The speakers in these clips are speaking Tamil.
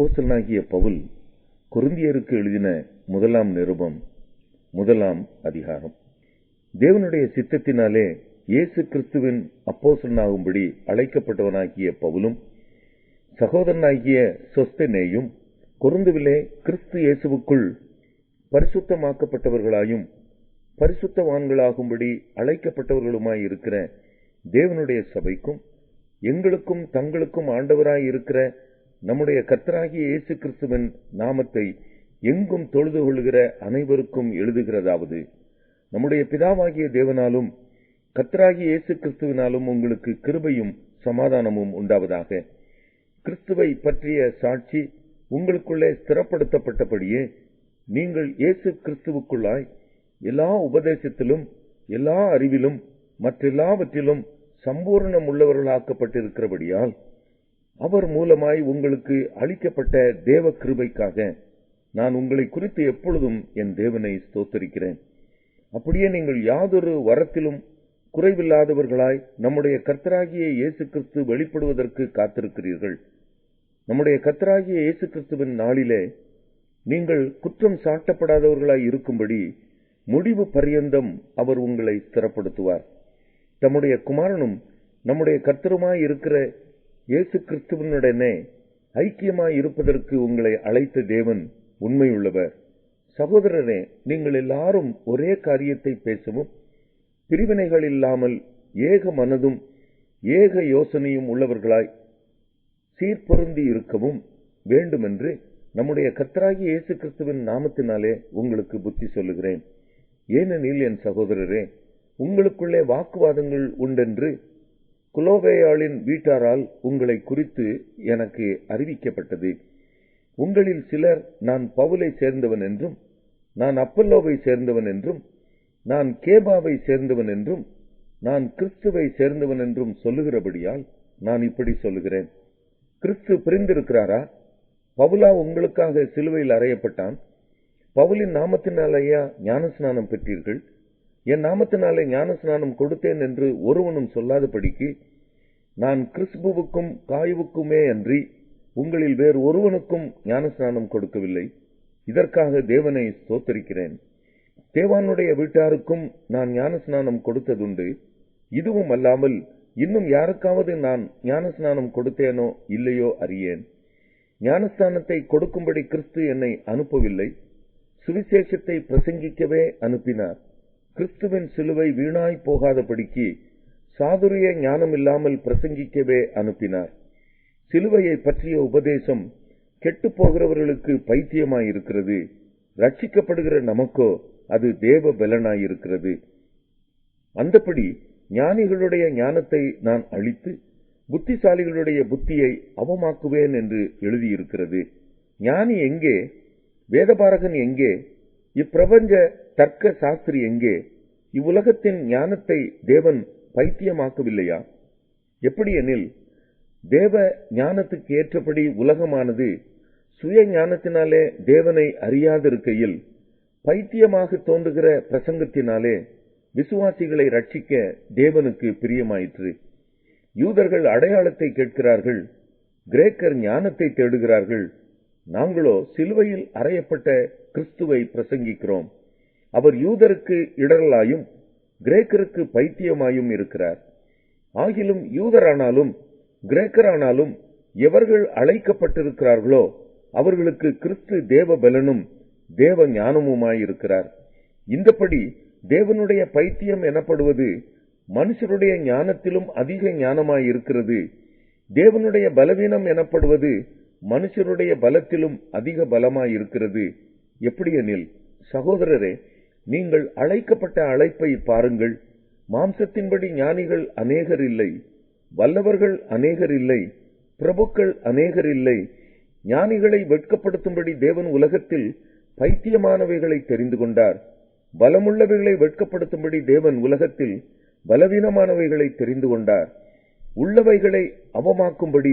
அப்போஸ்தலனாகிய பவுல் கொரிந்தியருக்கு எழுதின முதலாம் நிருபம் 1ஆம் அதிகாரம். தேவனுடைய சித்தத்தினாலே இயேசு கிறிஸ்துவின் அப்போஸ்தலனாகும்படி அழைக்கப்பட்டவனாகிய பவுலும் சகோதரனாகிய சொஸ்தெனேயும் கொரிந்துவிலே கிறிஸ்து இயேசுவுக்குள் பரிசுத்தமாக்கப்பட்டவர்களாயும் பரிசுத்தவான்களாகும்படி அழைக்கப்பட்டவர்களுமாய் இருக்கிற தேவனுடைய சபைக்கும் எங்களுக்கும் தங்களுக்கும் ஆண்டவராய் இருக்கிற நம்முடைய கர்த்தராகிய இயேசு கிறிஸ்துவின் நாமத்தை எங்கும் தொழுது கொள்கிற அனைவருக்கும் எழுதுகிறதாவது, நம்முடைய பிதாவாகிய தேவனாலும் கர்த்தராகிய இயேசு கிறிஸ்துவினாலும் உங்களுக்கு கிருபையும் சமாதானமும் உண்டாவதாக. கிறிஸ்துவை பற்றிய சாட்சி உங்களுக்குள்ளே ஸ்திரப்படுத்தப்பட்டபடியே நீங்கள் இயேசு கிறிஸ்துவுக்குள்ளாய் எல்லா உபதேசத்திலும் எல்லா அறிவிலும் மற்றெல்லாவற்றிலும் சம்பூர்ணம் உள்ளவர்களாக்கப்பட்டிருக்கிறபடியால் அவர் மூலமாய் உங்களுக்கு அளிக்கப்பட்ட தேவ கிருபைக்காக நான் உங்களை குறித்து எப்பொழுதும் என் தேவனை ஸ்தோத்தரிக்கிறேன். அப்படியே நீங்கள் யாதொரு வரத்திலும் குறைவில்லாதவர்களாய் நம்முடைய கர்த்தராகிய இயேசு கிறிஸ்து வெளிப்படுவதற்கு காத்திருக்கிறீர்கள். நம்முடைய கர்த்தராகிய இயேசு கிறிஸ்துவின் நாளிலே நீங்கள் குற்றம் சாட்டப்படாதவர்களாய் இருக்கும்படி முடிவு பரியந்தம் அவர் உங்களை ஸ்திரப்படுத்துவார். தம்முடைய குமாரனும் நம்முடைய கர்த்தருமாய் இருக்கிற இயேசு கிறிஸ்துவனுடனே ஐக்கியமாய் இருப்பதற்கு உங்களை அழைத்த தேவன் உண்மையுள்ளவர். சகோதரரே, நீங்கள் எல்லாரும் ஒரே காரியத்தை பேசவும் பிரிவினைகள் இல்லாமல் ஏக மனதும் ஏக யோசனையும் உள்ளவர்களாய் சீர்பொருந்தி இருக்கவும் வேண்டுமென்று நம்முடைய கர்த்தராகிய இயேசு கிறிஸ்துவின் நாமத்தினாலே உங்களுக்கு புத்தி சொல்லுகிறேன். ஏனெனில் என் சகோதரரே, உங்களுக்குள்ளே வாக்குவாதங்கள் உண்டென்று குலோவேயாளின் வீட்டாரால் உங்களை குறித்து எனக்கு அறிவிக்கப்பட்டது. உங்களில் சிலர் நான் பவுலை சேர்ந்தவன் என்றும் நான் அப்பல்லோவை சேர்ந்தவன் என்றும் நான் கேபாவை சேர்ந்தவன் என்றும் நான் கிறிஸ்துவை சேர்ந்தவன் என்றும் சொல்லுகிறபடியால் நான் இப்படி சொல்லுகிறேன். கிறிஸ்து பிரிந்திருக்கிறாரா? பவுலா உங்களுக்காக சிலுவையில் அறையப்பட்டான்? பவுலின் நாமத்தினாலேயா ஞானஸ்நானம் பெற்றீர்கள்? என் நாமத்தினாலே ஞானஸ்நானம் கொடுத்தேன் என்று ஒருவனும் சொல்லாதபடிக்கு நான் கிறிஸ்புவுக்கும் காயுவுக்குமே அன்றி உங்களில் வேறு ஒருவனுக்கும் ஞானஸ்நானம் கொடுக்கவில்லை. இதற்காக தேவனை ஸ்தோத்தரிக்கிறேன். தேவானுடைய வீட்டாருக்கும் நான் ஞானஸ்நானம் கொடுத்ததுண்டு. இதுவும் அல்லாமல் இன்னும் யாருக்காவது நான் ஞானஸ்நானம் கொடுத்தேனோ இல்லையோ அறியேன். ஞானஸ்நானத்தை கொடுக்கும்படி கிறிஸ்து என்னை அனுப்பவில்லை, சுவிசேஷத்தை பிரசங்கிக்கவே அனுப்பினார். கிறிஸ்துவின் சிலுவை வீணாய் போகாதபடிக்கு சாதுரிய ஞானம் இல்லாமல் பிரசங்கிக்கவே அனுப்பினார். சிலுவையை பற்றிய உபதேசம் கெட்டு போகிறவர்களுக்கு பைத்தியமாயிருக்கிறது, ரட்சிக்கப்படுகிற நமக்கோ அது தேவ பலனாயிருக்கிறது. அந்தபடி ஞானிகளுடைய ஞானத்தை நான் அழித்து புத்திசாலிகளுடைய புத்தியை அவமாக்குவேன் என்று எழுதியிருக்கிறது. ஞானி எங்கே? வேதபாரகன் எங்கே? இப்பிரபஞ்ச தர்க்க சாஸ்திரி எங்கே? இவ்வுலகத்தின் ஞானத்தை தேவன் பைத்தியமாக்கவில்லையா? எப்படி எனில், தேவ ஞானத்துக்கு ஏற்றபடி உலகமானது சுய ஞானத்தினாலே தேவனை அறியாதிருக்கையில் பைத்தியமாக தோன்றுகிற பிரசங்கத்தினாலே விசுவாசிகளை ரட்சிக்க தேவனுக்கு பிரியமாயிற்று. யூதர்கள் அடையாளத்தை கேட்கிறார்கள், கிரேக்கர் ஞானத்தை தேடுகிறார்கள். நாங்களோ சிலுவையில் அறையப்பட்ட கிறிஸ்துவை பிரசங்கிக்கிறோம். அவர் யூதருக்கு இடரலாயும் கிரேக்கருக்கு பைத்தியமாயும் இருக்கிறார். ஆகிலும் யூதரானாலும் கிரேக்கரானாலும் எவர்கள் அழைக்கப்பட்டிருக்கிறார்களோ அவர்களுக்கு கிறிஸ்து தேவ பலனும் தேவ ஞானமுமாயிருக்கிறார். இந்தபடி தேவனுடைய பைத்தியம் எனப்படுவது மனுஷருடைய ஞானத்திலும் அதிக ஞானமாயிருக்கிறது. தேவனுடைய பலவீனம் எனப்படுவது மனுஷருடைய பலத்திலும் அதிக பலமாயிருக்கிறது. எப்படியெனில், சகோதரரே, நீங்கள் அழைக்கப்பட்ட அழைப்பை பாருங்கள். மாம்சத்தின்படி ஞானிகள் அநேகர் இல்லை, வல்லவர்கள் அநேகர் இல்லை, பிரபுக்கள் அநேகர் இல்லை. ஞானிகளை வெட்கப்படுத்தும்படி தேவன் உலகத்தில் பைத்தியமானவைகளை தெரிந்து கொண்டார். பலமுள்ளவைகளை வெட்கப்படுத்தும்படி தேவன் உலகத்தில் பலவீனமானவைகளை தெரிந்து கொண்டார். உள்ளவைகளை அவமாக்கும்படி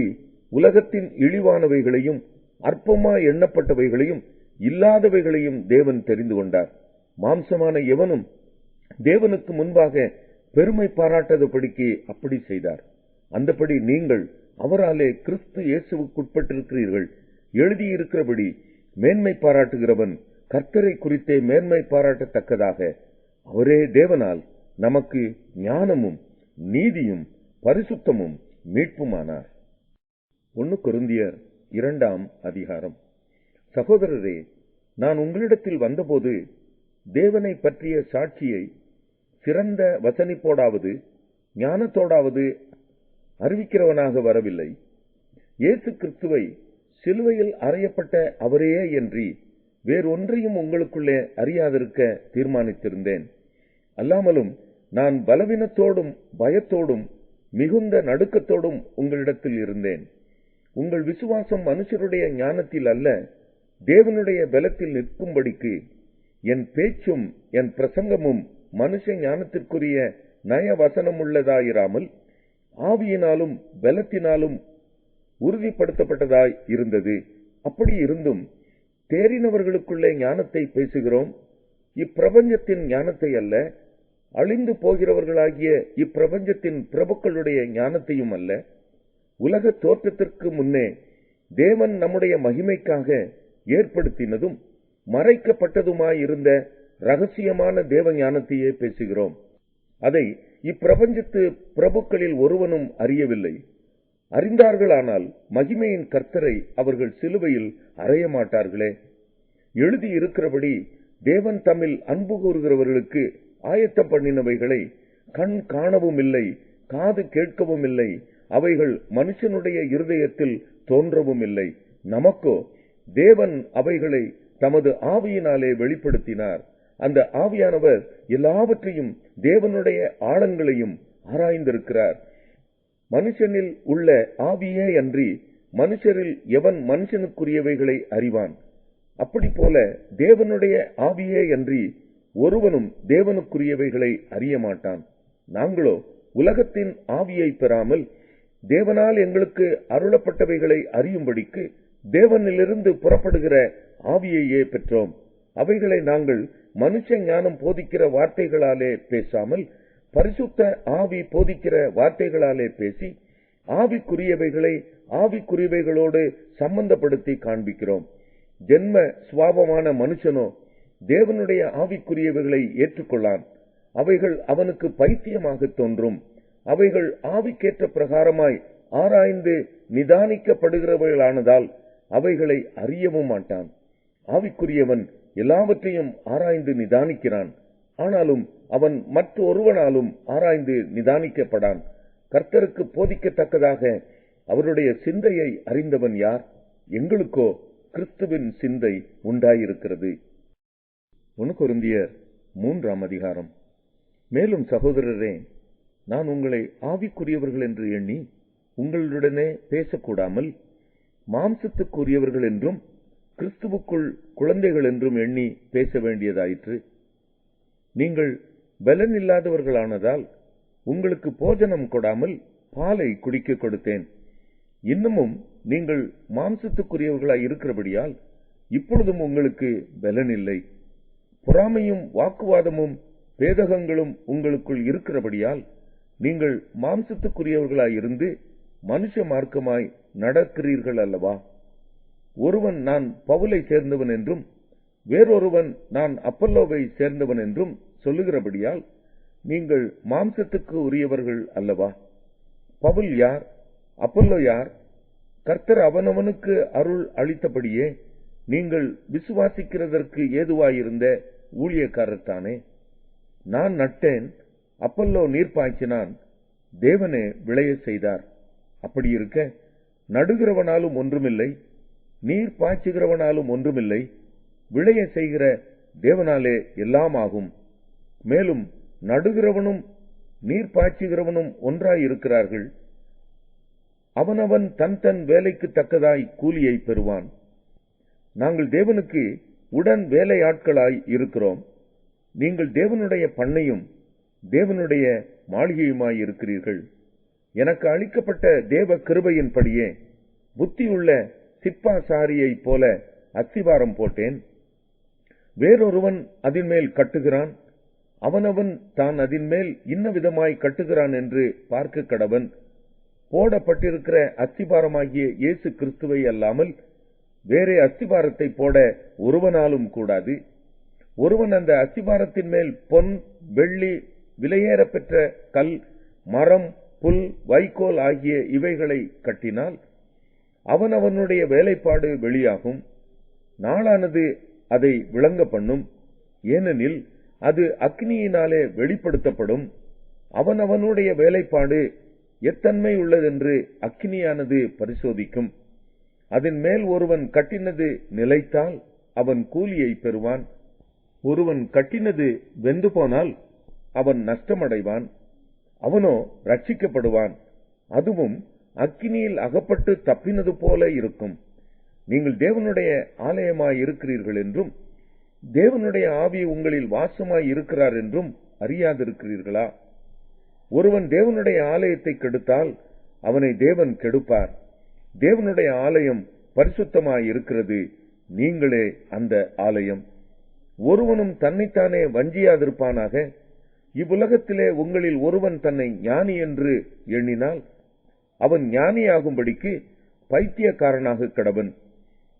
உலகத்தின் இழிவானவைகளையும் அற்பமாய் எண்ணப்பட்டவைகளையும் இல்லாதவைகளையும் தேவன் தெரிந்து கொண்டார். மாம்சமான எவனும் தேவனுக்கு முன்பாக பெருமை பாராட்டாதபடிக்கு அப்படி செய்தார். அந்தபடி நீங்கள் அவராலே கிறிஸ்து இயேசுவுக்குட்பட்டிருக்கிறீர்கள். எழுதியிருக்கிறபடி மேன்மை பாராட்டுகிறவன் கர்த்தரை குறித்தே மேன்மை பாராட்டத்தக்கதாக அவரே தேவனால் நமக்கு ஞானமும் நீதியும் பரிசுத்தமும் மீட்புமானார். 1 கொரிந்தியர் 2ஆம் அதிகாரம். சகோதரரே, நான் உங்களிடத்தில் வந்தபோது தேவனை பற்றிய சாட்சியை சிறந்த வசனிப்போடாவது ஞானத்தோடாவது அறிவிக்கிறவனாக வரவில்லை. இயேசு கிறிஸ்துவை சிலுவையில் அறையப்பட்ட அவரையே என்று வேறொன்றையும் உங்களுக்குள்ளே அறியாதிருக்க தீர்மானித்திருந்தேன். அல்லாமலும் நான் பலவீனத்தோடும் பயத்தோடும் மிகுந்த நடுக்கத்தோடும் உங்களிடத்தில் இருந்தேன். உங்கள் விசுவாசம் மனுஷருடைய ஞானத்தில் அல்ல, தேவனுடைய பலத்தில் நிற்கும்படிக்கு என் பேச்சும் என் பிரசங்கமும் மனுஷ ஞானத்திற்குரிய நய வசனமுள்ளதாயிராமல் ஆவியினாலும் பலத்தினாலும் உறுதிப்படுத்தப்பட்டதாய் இருந்தது. அப்படி இருந்தும் தேறினவர்களுக்குள்ளே ஞானத்தை பேசுகிறோம், இப்பிரபஞ்சத்தின் ஞானத்தை அல்ல, அழிந்து போகிறவர்களாகிய இப்பிரபஞ்சத்தின் பிரபுக்களுடைய ஞானத்தையும் அல்ல. உலக தோற்றத்திற்கு முன்னே தேவன் நம்முடைய மகிமைக்காக ஏற்படுத்தினதும் மறைக்கப்பட்டதுமாயிருந்த ரகசியமான தேவ ஞானத்தையே பேசுகிறோம். அதை இப்பிரபஞ்சத்து பிரபுக்களில் ஒருவனும் அறியவில்லை. அறிந்தார்களானால் மகிமையின் கர்த்தரை அவர்கள் சிலுவையில் அறைய மாட்டார்களே. எழுதியிருக்கிறபடி தேவன் தம்மில் அன்பு கூறுகிறவர்களுக்கு ஆயத்தம் பண்ணினவைகளை கண் காணவும் இல்லை, காது கேட்கவும் இல்லை, அவைகள் மனுஷனுடைய இருதயத்தில் தோன்றவும் இல்லை. நமக்கோ தேவன் அவைகளை தமது ஆவியினாலே வெளிப்படுத்தினார். அந்த ஆவியானவர் எல்லாவற்றையும் தேவனுடைய ஆழங்களையும் ஆராய்ந்திருக்கிறார். மனுஷனில் உள்ள ஆவியே அன்றி மனுஷரில் எவன் மனுஷனுக்குரியவைகளை அறிவான்? அப்படி போல தேவனுடைய ஆவியே அன்றி ஒருவனும் தேவனுக்குரியவைகளை அறிய மாட்டான். நாங்களோ உலகத்தின் ஆவியை பெறாமல் தேவனால் எங்களுக்கு அருளப்பட்டவைகளை அறியும்படிக்கு தேவனிலிருந்து புறப்படுகிற ஆவியையே பெற்றோம். அவைகளை நாங்கள் மனுஷ ஞானம் போதிக்கிற வார்த்தைகளாலே பேசாமல் பரிசுத்த ஆவி போதிக்கிற வார்த்தைகளாலே பேசி ஆவிக்குரியவைகளை ஆவிக்குரியவைகளோடு சம்பந்தப்படுத்தி காண்பிக்கிறோம். ஜென்ம சுவாபமான மனுஷனோ தேவனுடைய ஆவிக்குரியவைகளை ஏற்றுக்கொள்ளான். அவைகள் அவனுக்கு பைத்தியமாக தோன்றும். அவைகள் ஆவிக்கேற்ற பிரகாரமாய் ஆராய்ந்து நிதானிக்கப்படுகிறவைகளானதால் அவைகளை அறியவும் மாட்டான். ஆவிக்குரியவன் எல்லாவற்றையும் ஆராய்ந்து நிதானிக்கிறான். ஆனாலும் அவன் மற்றொருவனாலும் ஆராய்ந்து நிதானிக்கப்படான். கர்த்தருக்கு போதிக்கத்தக்கதாக அவருடைய சிந்தையை அறிந்தவன் யார்? எங்களுக்கோ கிறிஸ்துவின் சிந்தை உண்டாயிருக்கிறது. 1 கொரிந்தியர் 3ஆம் அதிகாரம். மேலும் சகோதரரே, நான் உங்களை ஆவிக்குரியவர்கள் என்று எண்ணி உங்களுடனே பேசக்கூடாமல் மாம்சத்துக்குரியவர்கள் என்றும் கிறிஸ்துவுக்குள் குழந்தைகள் என்றும் எண்ணி பேச வேண்டியதாயிற்று. நீங்கள் பலன் இல்லாதவர்களானதால் உங்களுக்கு போஜனம் கொடாமல் பாலை குடிக்க கொடுத்தேன். இன்னமும் நீங்கள் மாம்சத்துக்குரியவர்களாய் இருக்கிறபடியால் இப்பொழுதும் உங்களுக்கு பலன் இல்லை. பொறாமையும் வாக்குவாதமும் பேதகங்களும் உங்களுக்குள் இருக்கிறபடியால் நீங்கள் மாம்சத்துக்குரியவர்களாய் இருந்து மனுஷ மார்க்கமாய் நடக்கிறீர்கள் அல்லவா? ஒருவன் நான் பவுலை சேர்ந்தவன் என்றும் வேறொருவன் நான் அப்பல்லோவை சேர்ந்தவன் என்றும் சொல்லுகிறபடியால் நீங்கள் மாம்சத்துக்கு உரியவர்கள் அல்லவா? பவுல் யார்? அப்பல்லோ யார்? கர்த்தர் அவனவனுக்கு அருள் அளித்தபடியே நீங்கள் விசுவாசிக்கிறதற்கு ஏதுவாயிருந்த ஊழியக்காரர் தானே. நான் நட்டேன், அப்பல்லோ நீர் பாய்ச்சினான், தேவனே விளைய செய்தார். அப்படி இருக்க நடுகிறவனாலும் ஒன்றுமில்லை, நீர் பாய்ச்சுகிறவனாலும் ஒன்றுமில்லை, விளைய செய்கிற தேவனாலே எல்லாம் ஆகும். மேலும் நடுகிறவனும் நீர் பாய்ச்சுகிறவனும் ஒன்றாயிருக்கிறார்கள். அவனவன் தன் தன் வேலைக்கு தக்கதாய் கூலியை பெறுவான். நாங்கள் தேவனுக்கு உடன் வேலையாட்களாய் இருக்கிறோம். நீங்கள் தேவனுடைய பண்ணையும் தேவனுடைய மாளிகையுமாய் இருக்கிறீர்கள். எனக்கு அளிக்கப்பட்ட தேவ கிருபையின்படியே புத்தியுள்ள சிற்பாசாரியை போல அஸ்திவாரம் போட்டேன். வேறொருவன் அதின் மேல் கட்டுகிறான், அவனவன் தான் அதின் மேல் இன்ன விதமாய் கட்டுகிறான் என்று பார்க்க கடவன். போடப்பட்டிருக்கிற அஸ்திபாரமாகிய இயேசு கிறிஸ்துவை அல்லாமல் வேறே அஸ்திபாரத்தை போட ஒருவனாலும் கூடாது. ஒருவன் அந்த அஸ்திபாரத்தின் மேல் பொன், வெள்ளி, விலையேற பெற்ற கல், மரம், புல், வைக்கோல் ஆகிய இவைகளை கட்டினால் அவனவனுடைய வேலைப்பாடு வெளியாகும். நாளானது அதை விளங்க பண்ணும். ஏனெனில் அது அக்னியினாலே வெளிப்படுத்தப்படும். அவனவனுடைய வேலைப்பாடு எத்தன்மை உள்ளதென்று அக்னியானது பரிசோதிக்கும். அதன் மேல் ஒருவன் கட்டினது நிலைத்தால் அவன் கூலியை பெறுவான். ஒருவன் கட்டினது வெந்து போனால் அவன் நஷ்டமடைவான். அவனோ ரட்சிக்கப்படுவான். அதுவும் அக்கினியில் அகப்பட்டு தப்பினது போல இருக்கும். நீங்கள் தேவனுடைய ஆலயமாய் இருக்கிறீர்கள் என்றும் தேவனுடைய ஆவி உங்களில் வாசமாய் இருக்கிறார் என்றும் அறியாதிருக்கிறீர்களா? ஒருவன் தேவனுடைய ஆலயத்தை கெடுத்தால் அவனை தேவன் கெடுப்பார். தேவனுடைய ஆலயம் பரிசுத்தமாய் இருக்கிறது, நீங்களே அந்த ஆலயம். ஒருவனும் தன்னைத்தானே வஞ்சியாதிருப்பானாக. இவ்வுலகத்திலே உங்களில் ஒருவன் தன்னை ஞானி என்று எண்ணினால் அவன் ஞானியாகும்படிக்கு பைத்தியக்காரனாக கடவன்.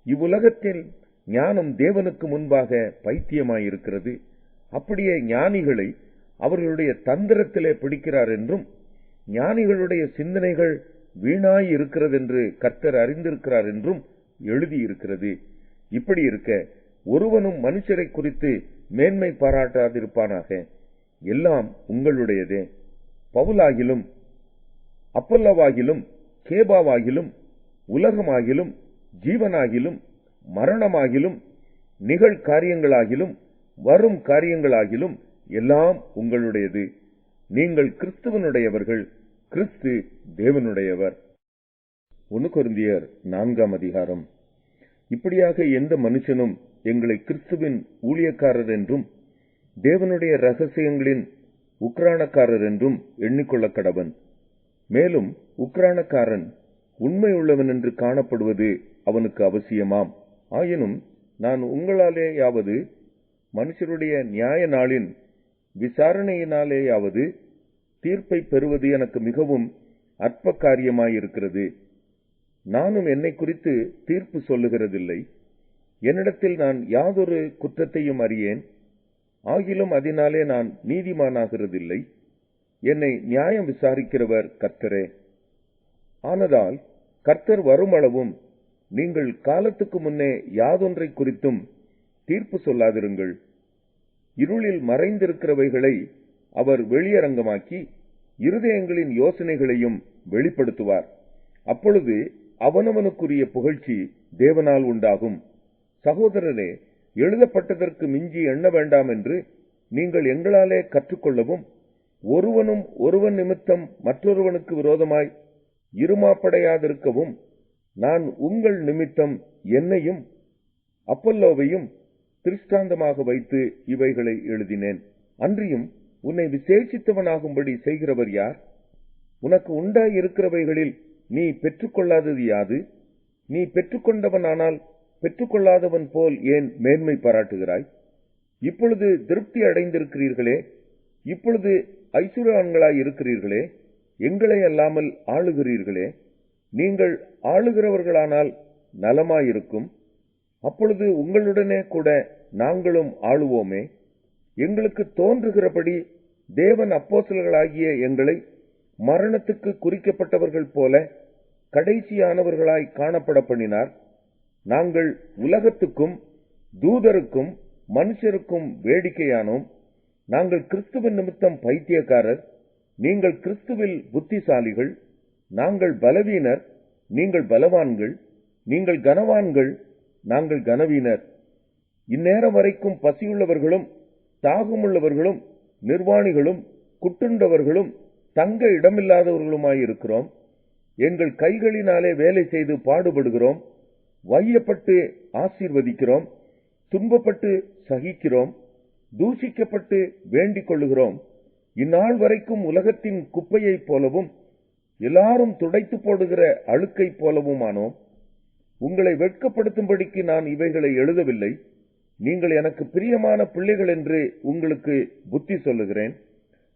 இவ்வுலகத்தில் ஞானம் தேவனுக்கு முன்பாக பைத்தியமாயிருக்கிறது. அப்படியே ஞானிகளை அவர்களுடைய தந்திரத்திலே பிடிக்கிறார் என்றும் ஞானிகளுடைய சிந்தனைகள் வீணாய் இருக்கிறது என்று கர்த்தர் அறிந்திருக்கிறார் என்றும் எழுதியிருக்கிறது. இப்படி இருக்க ஒருவனும் மனுஷரை குறித்து மேன்மை பாராட்டாதிருப்பானாக. எல்லாம் உங்களுடையதே. பவுலாகிலும் அப்பல்லோவாகிலும் கேபாவாகிலும் உலகமாகிலும் ஜீவனாகிலும் மரணமாகிலும் நிகழ்காரியங்களாகிலும் வரும் காரியங்களாகிலும் எல்லாம் உங்களுடையது. நீங்கள் கிறிஸ்துவனுடையவர்கள், கிறிஸ்து தேவனுடையவர். 1 கொரிந்தியர் 4ஆம் அதிகாரம். இப்படியாக எந்த மனுஷனும் எங்களை கிறிஸ்துவின் ஊழியக்காரர் என்றும் தேவனுடைய ரகசியங்களின் உக்ரானக்காரர் என்றும் எண்ணிக்கொள்ள கடவன். மேலும் உக்ரானக்காரன் உண்மை உள்ளவன் என்று காணப்படுவது அவனுக்கு அவசியமாம். ஆயினும் நான் உங்களாலேயாவது மனுஷருடைய நியாய நாளின் விசாரணையினாலேயாவது தீர்ப்பை பெறுவது எனக்கு மிகவும் அற்ப காரியமாயிருக்கிறது. நானும் என்னை குறித்து தீர்ப்பு சொல்லுகிறதில்லை. என்னிடத்தில் நான் யாதொரு குற்றத்தையும் அறியேன். ஆகிலும் அதனாலே நான் நீதிமானாகிறதில்லை. என்னை நியாயம் விசாரிக்கிறவர் கர்த்தரே. ஆனதால் கர்த்தர் வருமளவும் நீங்கள் காலத்துக்கு முன்னே யாதொன்றை குறித்தும் தீர்ப்பு சொல்லாதிருங்கள். இருளில் மறைந்திருக்கிறவைகளை அவர் வெளியரங்கமாக்கி இருதயங்களின் யோசனைகளையும் வெளிப்படுத்துவார். அப்பொழுது அவனவனுக்குரிய புகழ்ச்சி தேவனால் உண்டாகும். சகோதரரே, எழுதப்பட்டதற்கு மிஞ்சி எண்ண வேண்டாம் என்று நீங்கள் எங்களாலே கற்றுக்கொள்ளவும், ஒருவனும் ஒருவன் நிமித்தம் மற்றொருவனுக்கு விரோதமாய் இருமாப்படையாதிருக்கவும் நான் உங்கள் நிமித்தம் என்னையும் அப்பல்லோவையும் திருஷ்டாந்தமாக வைத்து இவைகளை எழுதினேன். அன்றியும் உன்னை விசேஷித்தவனாகும்படி செய்கிறவர் யார்? உனக்கு உண்டாய் இருக்கிறவைகளில் நீ பெற்றுக்கொள்ளாதது யாது? நீ பெற்றுக்கொண்டவனானால் பெற்றுக்கொள்ளாதவன் போல் ஏன் மேன்மை பாராட்டுகிறாய்? இப்பொழுது திருப்தி அடைந்திருக்கிறீர்களே, இப்பொழுது ஐசுரான்களாய் இருக்கிறீர்களே, எங்களை அல்லாமல் ஆளுகிறீர்களே. நீங்கள் ஆளுகிறவர்களானால் நலமாயிருக்கும். அப்பொழுது உங்களுடனே கூட நாங்களும் ஆளுவோமே. எங்களுக்கு தோன்றுகிறபடி தேவன் அப்போஸ்தலர்களாகிய எங்களை மரணத்துக்கு குறிக்கப்பட்டவர்கள் போல கடைசியானவர்களாய் காணப்பட பண்ணினார். நாங்கள் உலகத்துக்கும் தூதருக்கும் மனுஷருக்கும் வேடிக்கையானோம். நாங்கள் கிறிஸ்துவின் நிமித்தம் பைத்தியக்காரர், நீங்கள் கிறிஸ்துவில் புத்திசாலிகள். நாங்கள் பலவீனர், நீங்கள் பலவான்கள். நீங்கள் கனவான்கள், நாங்கள் கனவீனர். இந்நேரம் வரைக்கும் பசியுள்ளவர்களும் தாகமுள்ளவர்களும் நிர்வாணிகளும் குட்டுண்டவர்களும் தங்க இடமில்லாதவர்களுமாயிருக்கிறோம். எங்கள் கைகளினாலே வேலை செய்து பாடுபடுகிறோம். வையப்பட்டு ஆசீர்வதிக்கிறோம். துன்பப்பட்டு சகிக்கிறோம். தூஷிக்கப்பட்டு வேண்டிக் கொள்ளுகிறோம். இந்நாள் வரைக்கும் உலகத்தின் குப்பையைப் போலவும் எல்லாரும் துடைத்து போடுகிற அழுக்கைப் போலவுமானோம். உங்களை வெட்கப்படுத்தும்படிக்கு நான் இவைகளை எழுதவில்லை. நீங்கள் எனக்கு பிரியமான பிள்ளைகள் என்று உங்களுக்கு புத்தி சொல்லுகிறேன்.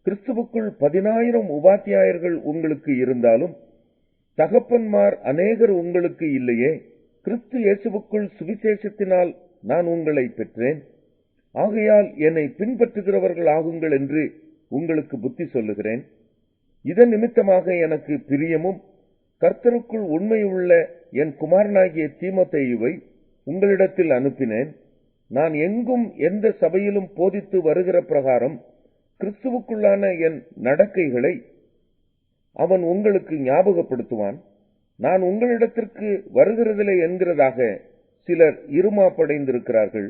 கிறிஸ்துவுக்குள் 10,000 உபாத்தியாயர்கள் உங்களுக்கு இருந்தாலும் தகப்பன்மார் அநேகர் உங்களுக்கு இல்லையே. கிறிஸ்து இயேசுவுக்குள் சுவிசேஷத்தினால் நான் உங்களை பெற்றேன். ஆகையால் என்னை பின்பற்றுகிறவர்கள் ஆகுங்கள் என்று உங்களுக்கு புத்தி சொல்லுகிறேன். இதன் நிமித்தமாக எனக்கு பிரியமும் கர்த்தருக்குள் உண்மையுள்ள என் குமாரனாகிய தீமோத்தேயுவை உங்களிடத்தில் அனுப்பினேன். நான் எங்கும் எந்த சபையிலும் போதித்து வருகிற பிரகாரம் கிறிஸ்துவுக்குள்ளான என் நடக்கைகளை அவன் உங்களுக்கு ஞாபகப்படுத்துவான். நான் உங்களிடத்திற்கு வருகிறதில்லை என்கிறதாக சிலர் இருமாப்படைந்திருக்கிறார்கள்.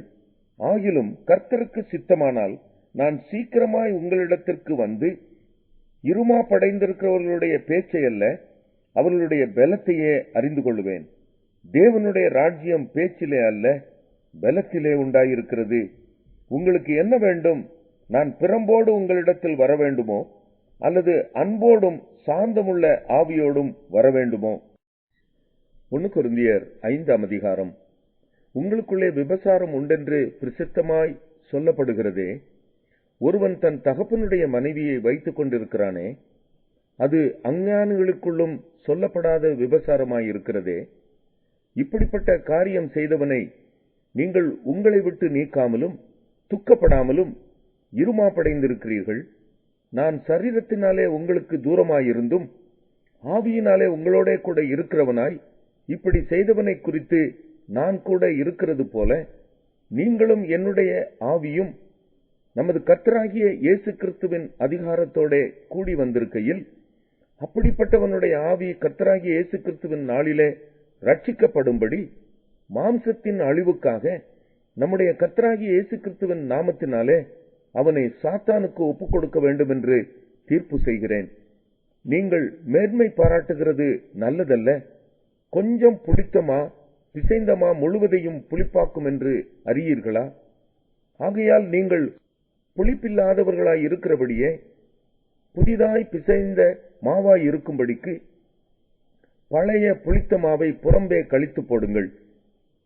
ஆகிலும் கர்த்தருக்கு சித்தமானால் நான் சீக்கிரமாய் உங்களிடத்திற்கு வந்து இருமாப்படைந்திருக்கிறவர்களுடைய பேச்சை அல்ல, அவர்களுடைய பலத்தையே அறிந்து கொள்வேன். தேவனுடைய ராஜ்யம் பேச்சிலே அல்ல, பலத்திலே உண்டாயிருக்கிறது. உங்களுக்கு என்ன வேண்டும்? நான் பிரம்போடு உங்களிடத்தில் வர வேண்டுமோ, அல்லது அன்போடும் சாந்தமுள்ள ஆவியோடும் வர வேண்டுமோ? 1 கொரிந்தியர் 5ஆம் அதிகாரம். உங்களுக்குள்ளே விபசாரம் உண்டென்று பிரசித்தமாய் சொல்லப்படுகிறதே, ஒருவன் தன் தகப்பனுடைய மனைவியை வைத்துக் கொண்டிருக்கிறானே, அது அஞ்ஞானிகளுக்குள்ளும் சொல்லப்படாத விபசாரமாயிருக்கிறதே. இப்படிப்பட்ட காரியம் செய்தவனை நீங்கள் உங்களை விட்டு நீக்காமலும் துக்கப்படாமலும் இருமாப்படைந்திருக்கிறீர்கள். நான் சரீரத்தினாலே உங்களுக்கு தூரமாயிருந்தும் ஆவியினாலே உங்களோட கூட இருக்கிறவனாய் இப்படி செய்தவனை குறித்து நான் கூட இருக்கிறது போல நீங்களும் என்னுடைய ஆவியும் நமது கர்த்தராகிய இயேசு கிறிஸ்துவின் அதிகாரத்தோட கூடி வந்திருக்கையில், அப்படிப்பட்டவனுடைய ஆவி கர்த்தராகிய இயேசு கிறிஸ்துவின் நாளிலே ரட்சிக்கப்படும்படி மாம்சத்தின் அழிவுக்காக நம்முடைய கர்த்தராகிய இயேசு கிறிஸ்துவின் நாமத்தினாலே அவனை சாத்தானுக்கு ஒப்புக் கொடுக்க வேண்டும் என்று தீர்ப்பு செய்கிறேன். நீங்கள் மேன்மை பாராட்டுகிறது நல்லதல்ல. கொஞ்சம் புளித்தமா பிசைந்தமா முழுவதையும் புளிப்பாக்கும் என்று அறியீர்களா? ஆகையால் நீங்கள் புளிப்பில்லாதவர்களாய் இருக்கிறபடியே புதிதாய் பிசைந்த மாவாய் இருக்கும்படிக்கு பழைய புளித்த மாவை புறம்பே கழித்து போடுங்கள்.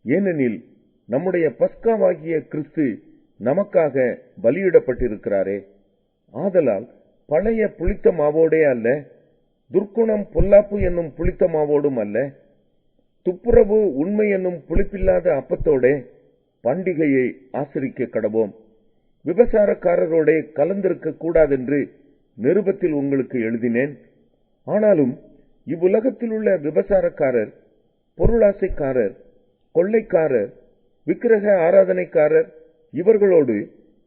ஏனெனில் நம்முடைய பஸ்காவாகிய கிறிஸ்து நமக்காக பலியிடப்பட்டிருக்கிறாரே. ஆதலால் பழைய புளித்த மாவோடே அல்ல, துர்க்குணம் பொல்லாப்பு என்னும் புளித்த மாவோடும் அல்ல, துப்புரவு உண்மை என்னும் புளிப்பில்லாத அப்பத்தோடே பண்டிகையை ஆசரிக்க கடவோம். விபசாரக்காரரோட கலந்திருக்க கூடாதென்று நிருபத்தில் உங்களுக்கு எழுதினேன். ஆனாலும் இவ்வுலகத்தில் உள்ள விபசாரக்காரர், பொருளாசைக்காரர், கொள்ளைக்காரர், விக்கிரக ஆராதனைக்காரர் இவர்களோடு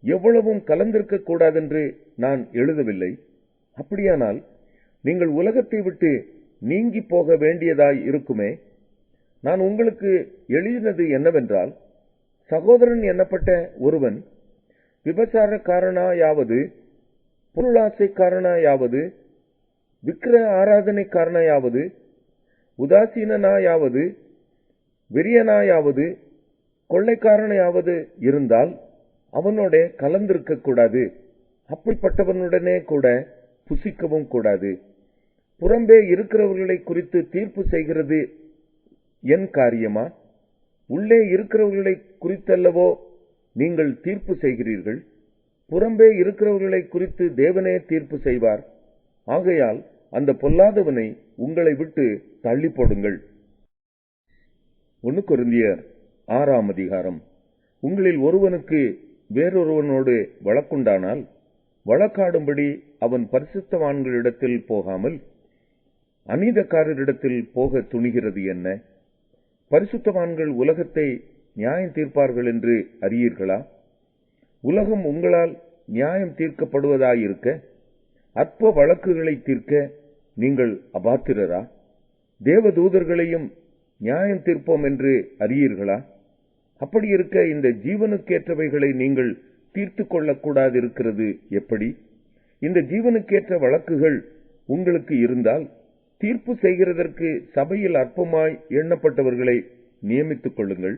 எவ்வளவும் கலந்திருக்க கூடாதென்று நான் எழுதவில்லை. அப்படியானால் நீங்கள் உலகத்தை விட்டு நீங்கி போக வேண்டியதாய் இருக்குமே. நான் உங்களுக்கு எழுதினது என்னவென்றால், சகோதரன் என்னப்பட்ட ஒருவன் விபசாரக்காரனாயாவது, பொருளாசைக்காரனாயாவது, விக்கிரக ஆராதனைக்காரனாயாவது, உதாசீனாயாவது, வெறியனாயாவது, கொள்ளைக்காரனையாவது இருந்தால் அவனோட கலந்திருக்க கூடாது. அப்படிப்பட்டவனுடனே கூட புசிக்கவும் கூடாது. புறம்பே இருக்கிறவர்களை குறித்து தீர்ப்பு செய்கிறது என் காரியமா? உள்ளே இருக்கிறவர்களை குறித்தல்லவோ நீங்கள் தீர்ப்பு செய்கிறீர்கள். புறம்பே இருக்கிறவர்களை குறித்து தேவனே தீர்ப்பு செய்வார். ஆகையால் அந்த பொல்லாதவனை உங்களை விட்டு தள்ளி போடுங்கள். 1 கொரிந்தியர் 6ஆம் அதிகாரம். உங்களில் ஒருவனுக்கு வேறொருவனோடு வழக்குண்டானால் வழக்காடும்படி அவன் பரிசுத்தவான்களிடத்தில் போகாமல் அநீதக்காரரிடத்தில் போக துணிகிறது என்ன? பரிசுத்தவான்கள் உலகத்தை நியாயம் தீர்ப்பார்கள் என்று அறியீர்களா? உலகம் உங்களால் நியாயம் தீர்க்கப்படுவதாயிருக்க அற்ப வழக்குகளை தீர்க்க நீங்கள் அபாத்திரரா? தேவதூதர்களையும் நியாயம் தீர்ப்போம் என்று அறியீர்களா? அப்படி இருக்க இந்த ஜீவனுக்கேற்றவைகளை நீங்கள் தீர்த்து கொள்ளக்கூடாது இருக்கிறது எப்படி? இந்த ஜீவனுக்கேற்ற வழக்குகள் உங்களுக்கு இருந்தால் தீர்ப்பு செய்கிறதற்கு சபையில் அற்பமாய் எண்ணப்பட்டவர்களை நியமித்துக் கொள்ளுங்கள்.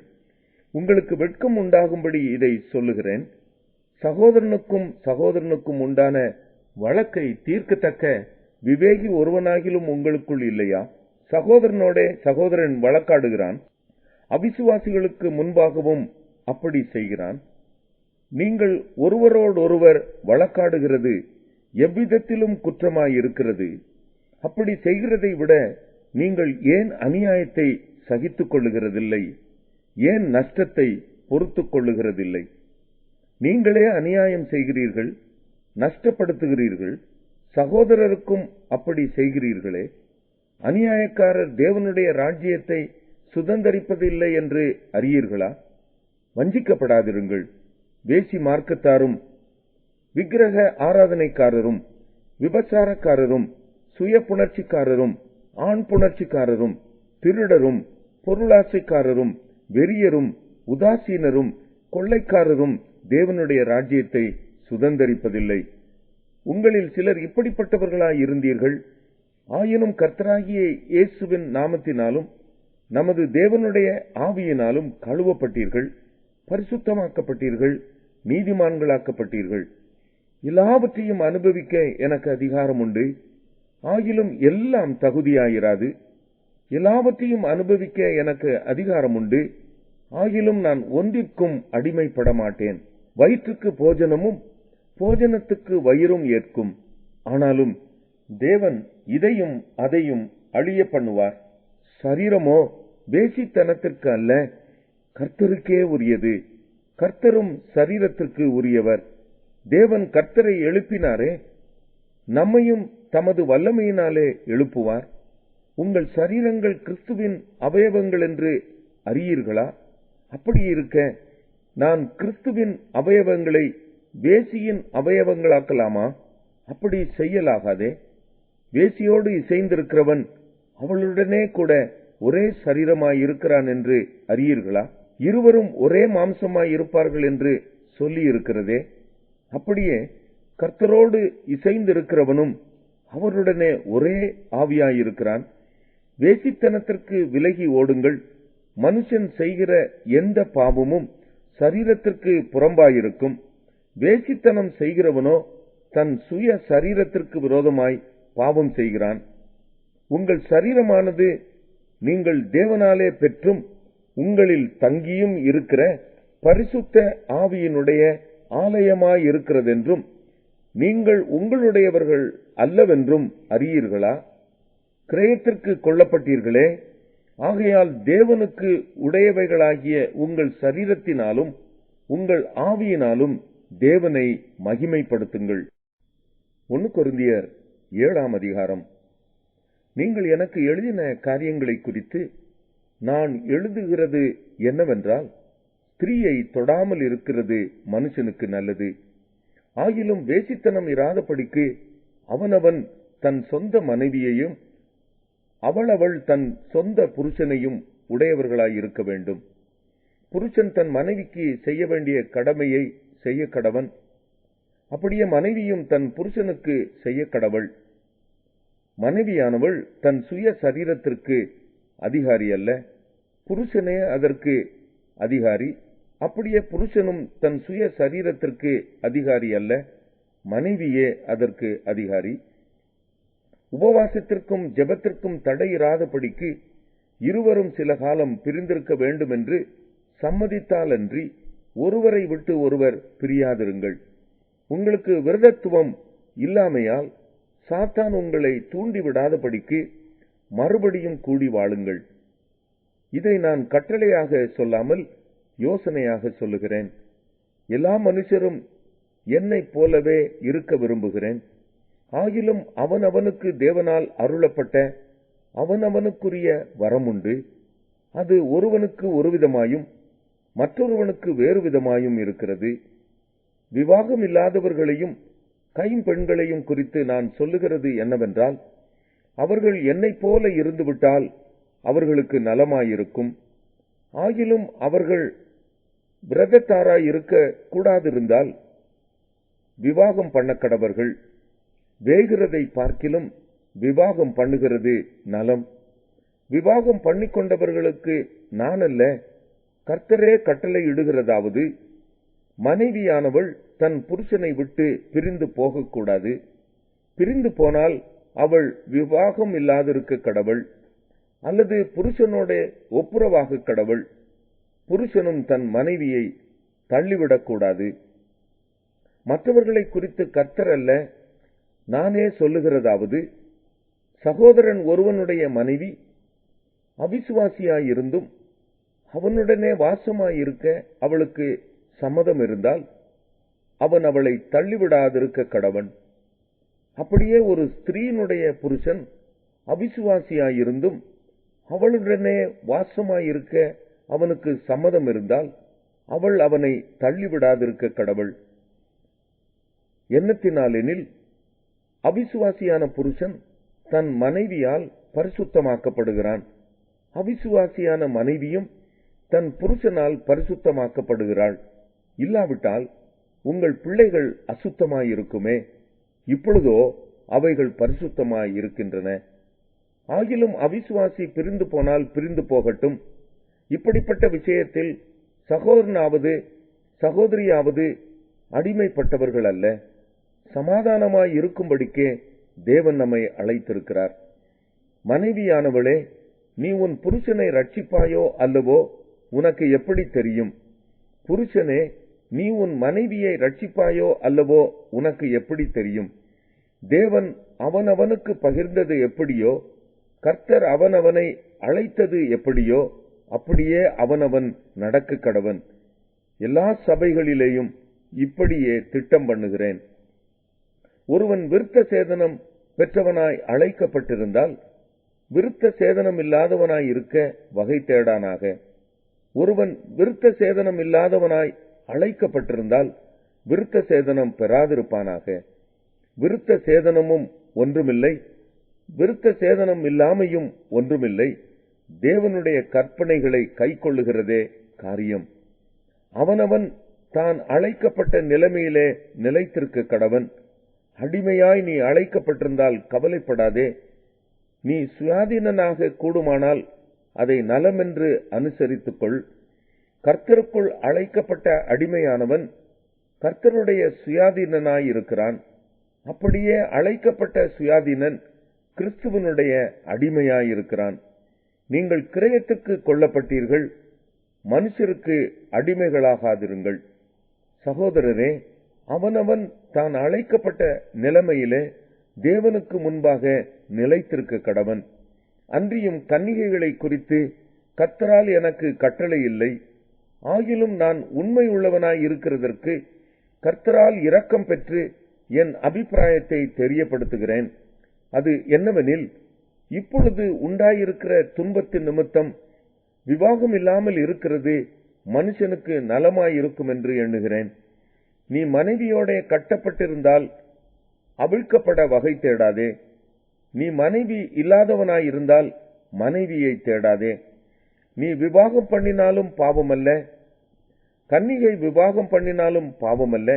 உங்களுக்கு வெட்கம் உண்டாகும்படி இதை சொல்லுகிறேன். சகோதரனுக்கும் உண்டான வழக்கை தீர்க்கத்தக்க விவேகி ஒருவனாகிலும் உங்களுக்குள் இல்லையா? சகோதரன் வழக்காடுகிறான், அவிசுவாசிகளுக்கு முன்பாகவும் அப்படி செய்கிறான். நீங்கள் ஒருவரோடொருவர் வழக்காடுகிறது எவ்விதத்திலும் குற்றமாயிருக்கிறது. அப்படி செய்கிறதை விட நீங்கள் ஏன் அநியாயத்தை சகித்துக் கொள்ளுகிறதில்லை? ஏன் நஷ்டத்தை பொறுத்துக் கொள்ளுகிறதில்லை? நீங்களே அநியாயம் செய்கிறீர்கள், நஷ்டப்படுத்துகிறீர்கள், சகோதரருக்கும் அப்படி செய்கிறீர்களே. அநியாயக்காரர் தேவனுடைய ராஜ்யத்தை சுதந்தரிப்பதில்லை என்று அறியீர்களா? வஞ்சிக்கப்படாதிருங்கள். வேசி மார்க்கத்தாரும் விக்கிரக ஆராதனைக்காரரும் விபச்சாரக்காரரும் சுய புணர்ச்சிக்காரரும் ஆண் புணர்ச்சிக்காரரும் திருடரும் பொருளாசைக்காரரும் வெறியரும் உதாசீனரும் கொள்ளைக்காரரும் தேவனுடைய ராஜ்யத்தை சுதந்தரிப்பதில்லை. உங்களில் சிலர் இப்படிப்பட்டவர்களாய் இருந்தீர்கள். ஆயினும் கர்த்தராகிய இயேசுவின் நாமத்தினாலும் நமது தேவனுடைய ஆவியினாலும் கழுவப்பட்டீர்கள், பரிசுத்தமாக்கப்பட்டீர்கள், நீதிமான்களாக்கப்பட்டீர்கள். எல்லாவற்றையும் அனுபவிக்க எனக்கு அதிகாரம் உண்டு. ஆகிலும் எல்லாம் தகுதியாயிராது. எல்லாவற்றையும் அனுபவிக்க எனக்கு அதிகாரம் உண்டு. ஆகிலும் நான் ஒன்றிற்கும் அடிமைப்பட மாட்டேன். வயிற்றுக்கு போஜனமும் போஜனத்துக்கு வயிறும் ஏற்கும். ஆனாலும் தேவன் இதையும் அதையும் அழிய பண்ணுவார். சரீரமோ வேசித்தனத்திற்கு அல்ல, கர்த்தருக்கே உரியது. கர்த்தரும் சரீரத்திற்கு உரியவர். தேவன் கர்த்தரை எழுப்பினாரே, நம்மையும் தமது வல்லமையினாலே எழுப்புவார். உங்கள் சரீரங்கள் கிறிஸ்துவின் அவயவங்கள் என்று அறியீர்களா? அப்படி இருக்க நான் கிறிஸ்துவின் அவயவங்களை வேசியின் அவயவங்களாக்கலாமா? அப்படி செய்யலாகாதே. வேசியோடு இசைந்திருக்கிறவன் அவளுடனே கூட ஒரே சரீரமாயிருக்கிறான் என்று அறியீர்களா? இருவரும் ஒரே மாம்சமாய் இருப்பார்கள் என்று சொல்லி இருக்கிறதே. அப்படியே கர்த்தரோடு இசைந்திருக்கிறவனும் அவருடனே ஒரே ஆவியாயிருக்கிறான். வேசித்தனத்திற்கு விலகி ஓடுங்கள். மனுஷன் செய்கிற எந்த பாவமும் சரீரத்திற்கு புறம்பாயிருக்கும். வேசித்தனம் செய்கிறவனோ தன் சுய சரீரத்திற்கு விரோதமாய் பாவம் செய்கிறான். உங்கள் சரீரமானது நீங்கள் தேவனாலே பெற்றும் உங்களில் தங்கியும் இருக்கிற பரிசுத்த ஆவியினுடைய ஆலயமாயிருக்கிறதென்றும் நீங்கள் உங்களுடையவர்கள் அல்லவென்றும் அறியீர்களா? கிரயத்திற்கு கொல்லப்பட்டீர்களே. ஆகையால் தேவனுக்கு உடையவைகளாகிய உங்கள் சரீரத்தினாலும் உங்கள் ஆவியினாலும் தேவனை மகிமைப்படுத்துங்கள். 1 கொரிந்தியர் 7ஆம் அதிகாரம். நீங்கள் எனக்கு எழுதின காரியங்களை குறித்து நான் எழுதுகிறது என்னவென்றால், ஸ்திரீயை தொடாமல் இருக்கிறது மனுஷனுக்கு நல்லது. ஆகிலும் வேசித்தனம் இராதபடிக்கு அவனவன் தன் சொந்த மனைவியையும் அவள் தன் சொந்த புருஷனையும் உடையவர்களாய் இருக்க வேண்டும். புருஷன் தன் மனைவிக்கு செய்ய வேண்டிய கடமையை செய்ய கடவன். அப்படியே மனைவியும் தன் புருஷனுக்கு செய்ய கடவள். மனைவியானவள் தன் சுய சரீரத்திற்கு அதிகாரி அல்ல, புருஷனே அதற்கு அதிகாரி. அப்படியே புருஷனும் தன் சுய சரீரத்திற்கு அதிகாரி அல்ல, மனைவியே அதற்கு அதிகாரி. உபவாசத்திற்கும் ஜெபத்திற்கும் தடையிராதபடிக்கு இருவரும் சில காலம் பிரிந்திருக்க வேண்டும் என்று சம்மதித்தாலன்றி ஒருவரை விட்டு ஒருவர் பிரியாதிருங்கள். உங்களுக்கு விரதத்துவம் இல்லாமையால் சாத்தான் உங்களை தூண்டிவிடாதபடிக்கு மறுபடியும் கூடி வாழுங்கள். இதை நான் கட்டளையாக சொல்லாமல் யோசனையாக சொல்லுகிறேன். எல்லா மனுஷரும் என்னைப் போலவே இருக்க விரும்புகிறேன். ஆகிலும் அவனவனுக்கு தேவனால் அருளப்பட்ட அவனவனுக்குரிய வரமுண்டு. அது ஒருவனுக்கு ஒரு விதமாயும் மற்றொருவனுக்கு வேறு விதமாயும் இருக்கிறது. விவாகம் இல்லாதவர்களையும் கைம்பெண்களையும் குறித்து நான் சொல்லுகிறது என்னவென்றால், அவர்கள் என்னைப் போல இருந்துவிட்டால் அவர்களுக்கு நலமாயிருக்கும். ஆகிலும் அவர்கள் விரதத்தாராய் இருக்க கூடாதிருந்தால் விவாகம் பண்ணக்கடவர்கள். வேகிறதை பார்க்கிலும் விவாகம் பண்ணுகிறது நலம். விவாகம் பண்ணிக்கொண்டவர்களுக்கு நான் அல்ல, கர்த்தரே கட்டளை இடுகிறதாவது, மனைவியானவள் தன் புருஷனை விட்டு பிரிந்து போகக்கூடாது. பிரிந்து போனால் அவள் விவாகம் இல்லாதிருக்க கடவள், அல்லது புருஷனோட ஒப்புரவாக கடவள். புருஷனும் தன் மனைவியை தள்ளிவிடக்கூடாது. மற்றவர்களை குறித்து கர்த்தர் அல்ல, நானே சொல்லுகிறதாவது, சகோதரன் ஒருவனுடைய மனைவி அவிசுவாசியாயிருந்தும் அவனுடனே வாசமாயிருக்க அவளுக்கு சம்மதம் இருந்தால் அவன் அவளை தள்ளிவிடாதிருக்க கடவன். அப்படியே ஒரு ஸ்திரீனுடைய புருஷன் அவிசுவாசியாயிருந்தும் அவளுடனே வாசமாயிருக்க அவனுக்கு சம்மதம் இருந்தால் அவள் அவனை தள்ளிவிடாதிருக்க கடவள். என்னத்தினாலெனில் அவிசுவாசியான புருஷன் தன் மனைவியால் பரிசுத்தமாக்கப்படுகிறான், அவிசுவாசியான மனைவியும் தன் புருஷனால் பரிசுத்தமாக்கப்படுகிறாள். இல்லாவிட்டால் உங்கள் பிள்ளைகள் அசுத்தமாயிருக்குமே, இப்பொழுதோ அவைகள் பரிசுத்தமாயிருக்கின்றன. ஆகிலும் அவிசுவாசி பிரிந்து போனால் பிரிந்து போகட்டும். இப்படிப்பட்ட விஷயத்தில் சகோதரனாவது சகோதரியாவது அடிமைப்பட்டவர்கள் அல்ல, சமாதானமாய் இருக்கும்படிக்கே தேவன் நம்மை அழைத்திருக்கிறார். மனைவியானவளே, நீ உன் புருஷனை ரட்சிப்பாயோ அல்லவோ உனக்கு எப்படி தெரியும்? புருஷனே, நீ உன் மனைவியை ரட்சிப்பாயோ அல்லவோ உனக்கு எப்படி தெரியும்? தேவன் அவனவனுக்கு பகிர்ந்தது எப்படியோ, கர்த்தர் அவனவனை அழைத்தது எப்படியோ, அப்படியே அவனவன் நடக்க கடவன். எல்லா சபைகளிலேயும் இப்படியே திட்டம் பண்ணுகிறேன். ஒருவன் விருத்த சேதனம் பெற்றவனாய் அழைக்கப்பட்டிருந்தால் விருத்த சேதனம் இல்லாதவனாய் இருக்க வகை தேடானாக. ஒருவன் விருத்த சேதனம் இல்லாதவனாய் அழைக்கப்பட்டிருந்தால் விருத்த சேதனம் பெறாதிருப்பானாக. விருத்த சேதனமும் ஒன்றுமில்லை, விருத்த சேதனம் இல்லாமையும் ஒன்றுமில்லை, தேவனுடைய கற்பனைகளை கைக்கொள்ளுகிறதே காரியம். அவனவன் தான் அழைக்கப்பட்ட நிலைமையிலே நிலைத்திருக்க கடவன். அடிமையாய் நீ அழைக்கப்பட்டிருந்தால் கவலைப்படாதே. நீ சுயாதீனனாக கூடுமானால் அதை நலமென்று அனுசரித்துக்கொள். கர்த்தருக்குள் அழைக்கப்பட்ட அடிமையானவன் கர்த்தருடைய சுயாதீனனாயிருக்கிறான். அப்படியே அழைக்கப்பட்ட சுயாதீனன் கிறிஸ்துவனுடைய அடிமையாயிருக்கிறான். நீங்கள் கிரயத்துக்கு கொள்ளப்பட்டீர்கள், மனுஷருக்கு அடிமைகளாகாதிருங்கள். சகோதரரே, அவனவன் தான் அழைக்கப்பட்ட நிலைமையிலே தேவனுக்கு முன்பாக நிலைத்திருக்க கடவன். அன்றியும் கன்னிகைகளை குறித்து கர்த்தரால் எனக்கு கட்டளை இல்லை. ஆகிலும் நான் உண்மை உள்ளவனாய் இருக்கிறதற்கு கர்த்தரால் இரக்கம் பெற்று என் அபிப்பிராயத்தை தெரியப்படுத்துகிறேன். அது என்னவெனில், இப்பொழுது உண்டாயிருக்கிற துன்பத்தின் நிமித்தம் விவாகம் இல்லாமல் இருக்கிறது மனுஷனுக்கு நலமாயிருக்கும் என்று எண்ணுகிறேன். நீ மனைவியோட கட்டப்பட்டிருந்தால் அவிழ்க்கப்பட வகை தேடாதே. நீ மனைவி இல்லாதவனாயிருந்தால் மனைவியை தேடாதே. நீ விவாகம் பண்ணினாலும் பாவமல்ல, கன்னிகை விவாகம் பண்ணினாலும் பாவமல்ல.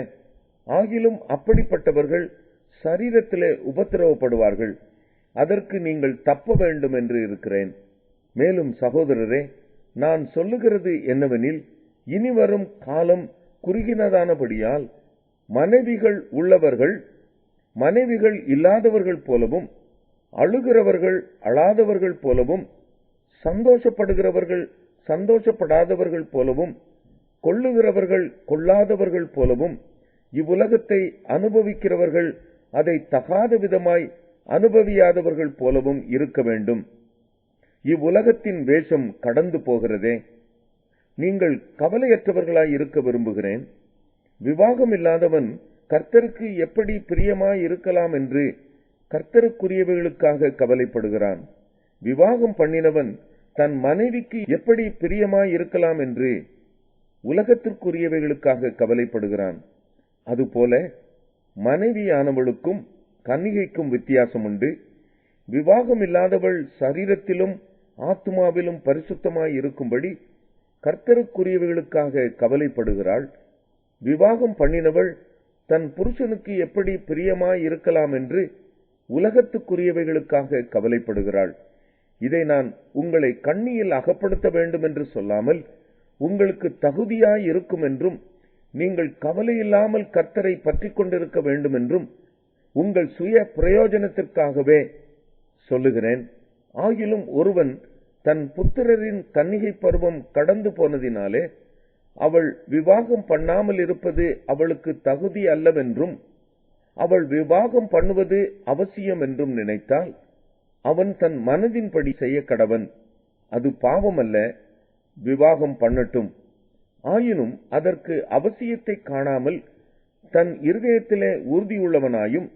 ஆகிலும் அப்படிப்பட்டவர்கள் சரீரத்திலே உபத்திரவப்படுவார்கள். அதற்கு நீங்கள் தப்ப வேண்டும் என்று இருக்கிறேன். மேலும் சகோதரரே, நான் சொல்லுகிறது என்னவெனில், இனிவரும் காலம் குறுகினதானபடியால் மனைவிகள் உள்ளவர்கள் மனைவிகள் இல்லாதவர்கள் போலவும், அழுகிறவர்கள் அழாதவர்கள் போலவும், சந்தோஷப்படுகிறவர்கள் சந்தோஷப்படாதவர்கள் போலவும், கொள்ளுகிறவர்கள் கொள்ளாதவர்கள் போலவும், இவ்வுலகத்தை அனுபவிக்கிறவர்கள் அதை தகாத விதமாய் அனுபவியாதவர்கள் போலவும் இருக்க வேண்டும். இவ்வுலகத்தின் வேஷம் கடந்து போகிறதே. நீங்கள் கவலையற்றவர்களாய் இருக்க விரும்புகிறேன். விவாகம் இல்லாதவன் கர்த்தருக்கு எப்படி பிரியமாய் இருக்கலாம் என்று கர்த்தருக்குரியவைகளுக்காக கவலைப்படுகிறான். விவாகம் பண்ணினவன் தன் மனைவிக்கு எப்படி பிரியமாய் இருக்கலாம் என்று உலகத்திற்குரியவைகளுக்காக கவலைப்படுகிறான். அதுபோல மனைவியானவளுக்கும் கன்னிகைக்கும் வித்தியாசம் உண்டு. விவாகம் இல்லாதவள் சரீரத்திலும் ஆத்துமாவிலும் பரிசுத்தமாய் இருக்கும்படி கர்த்தருக்குரியவைகளுக்காக கவலைப்படுகிறாள். விவாகம் பண்ணினவள் தன் புருஷனுக்கு எப்படி பிரியமாய் இருக்கலாம் என்று உலகத்துக்குரியவைகளுக்காக கவலைப்படுகிறாள். இதை நான் உங்களை கண்ணியில் அகப்படுத்த வேண்டும் என்று சொல்லாமல், உங்களுக்கு தகுதியாய் இருக்கும் என்றும், நீங்கள் கவலையில்லாமல் கர்த்தரை பற்றி கொண்டிருக்க வேண்டும் என்றும் உங்கள் சுய பிரயோஜனத்திற்காகவே சொல்லுகிறேன். ஆகிலும் ஒருவன் தன் புத்திரரின் கன்னிகை பருவம் கடந்து போனதினாலே அவள் விவாகம் பண்ணாமல் இருப்பது அவளுக்கு தகுதி அல்லவென்றும், அவள் விவாகம் பண்ணுவது அவசியம் என்றும் நினைத்தால் அவன் தன் மனதின்படி செய்ய கடவன். அது பாவமல்ல, விவாகம் பண்ணட்டும். ஆயினும் அதற்கு அவசியத்தை காணாமல் தன் இருதயத்திலே உறுதியுள்ளவனாயும்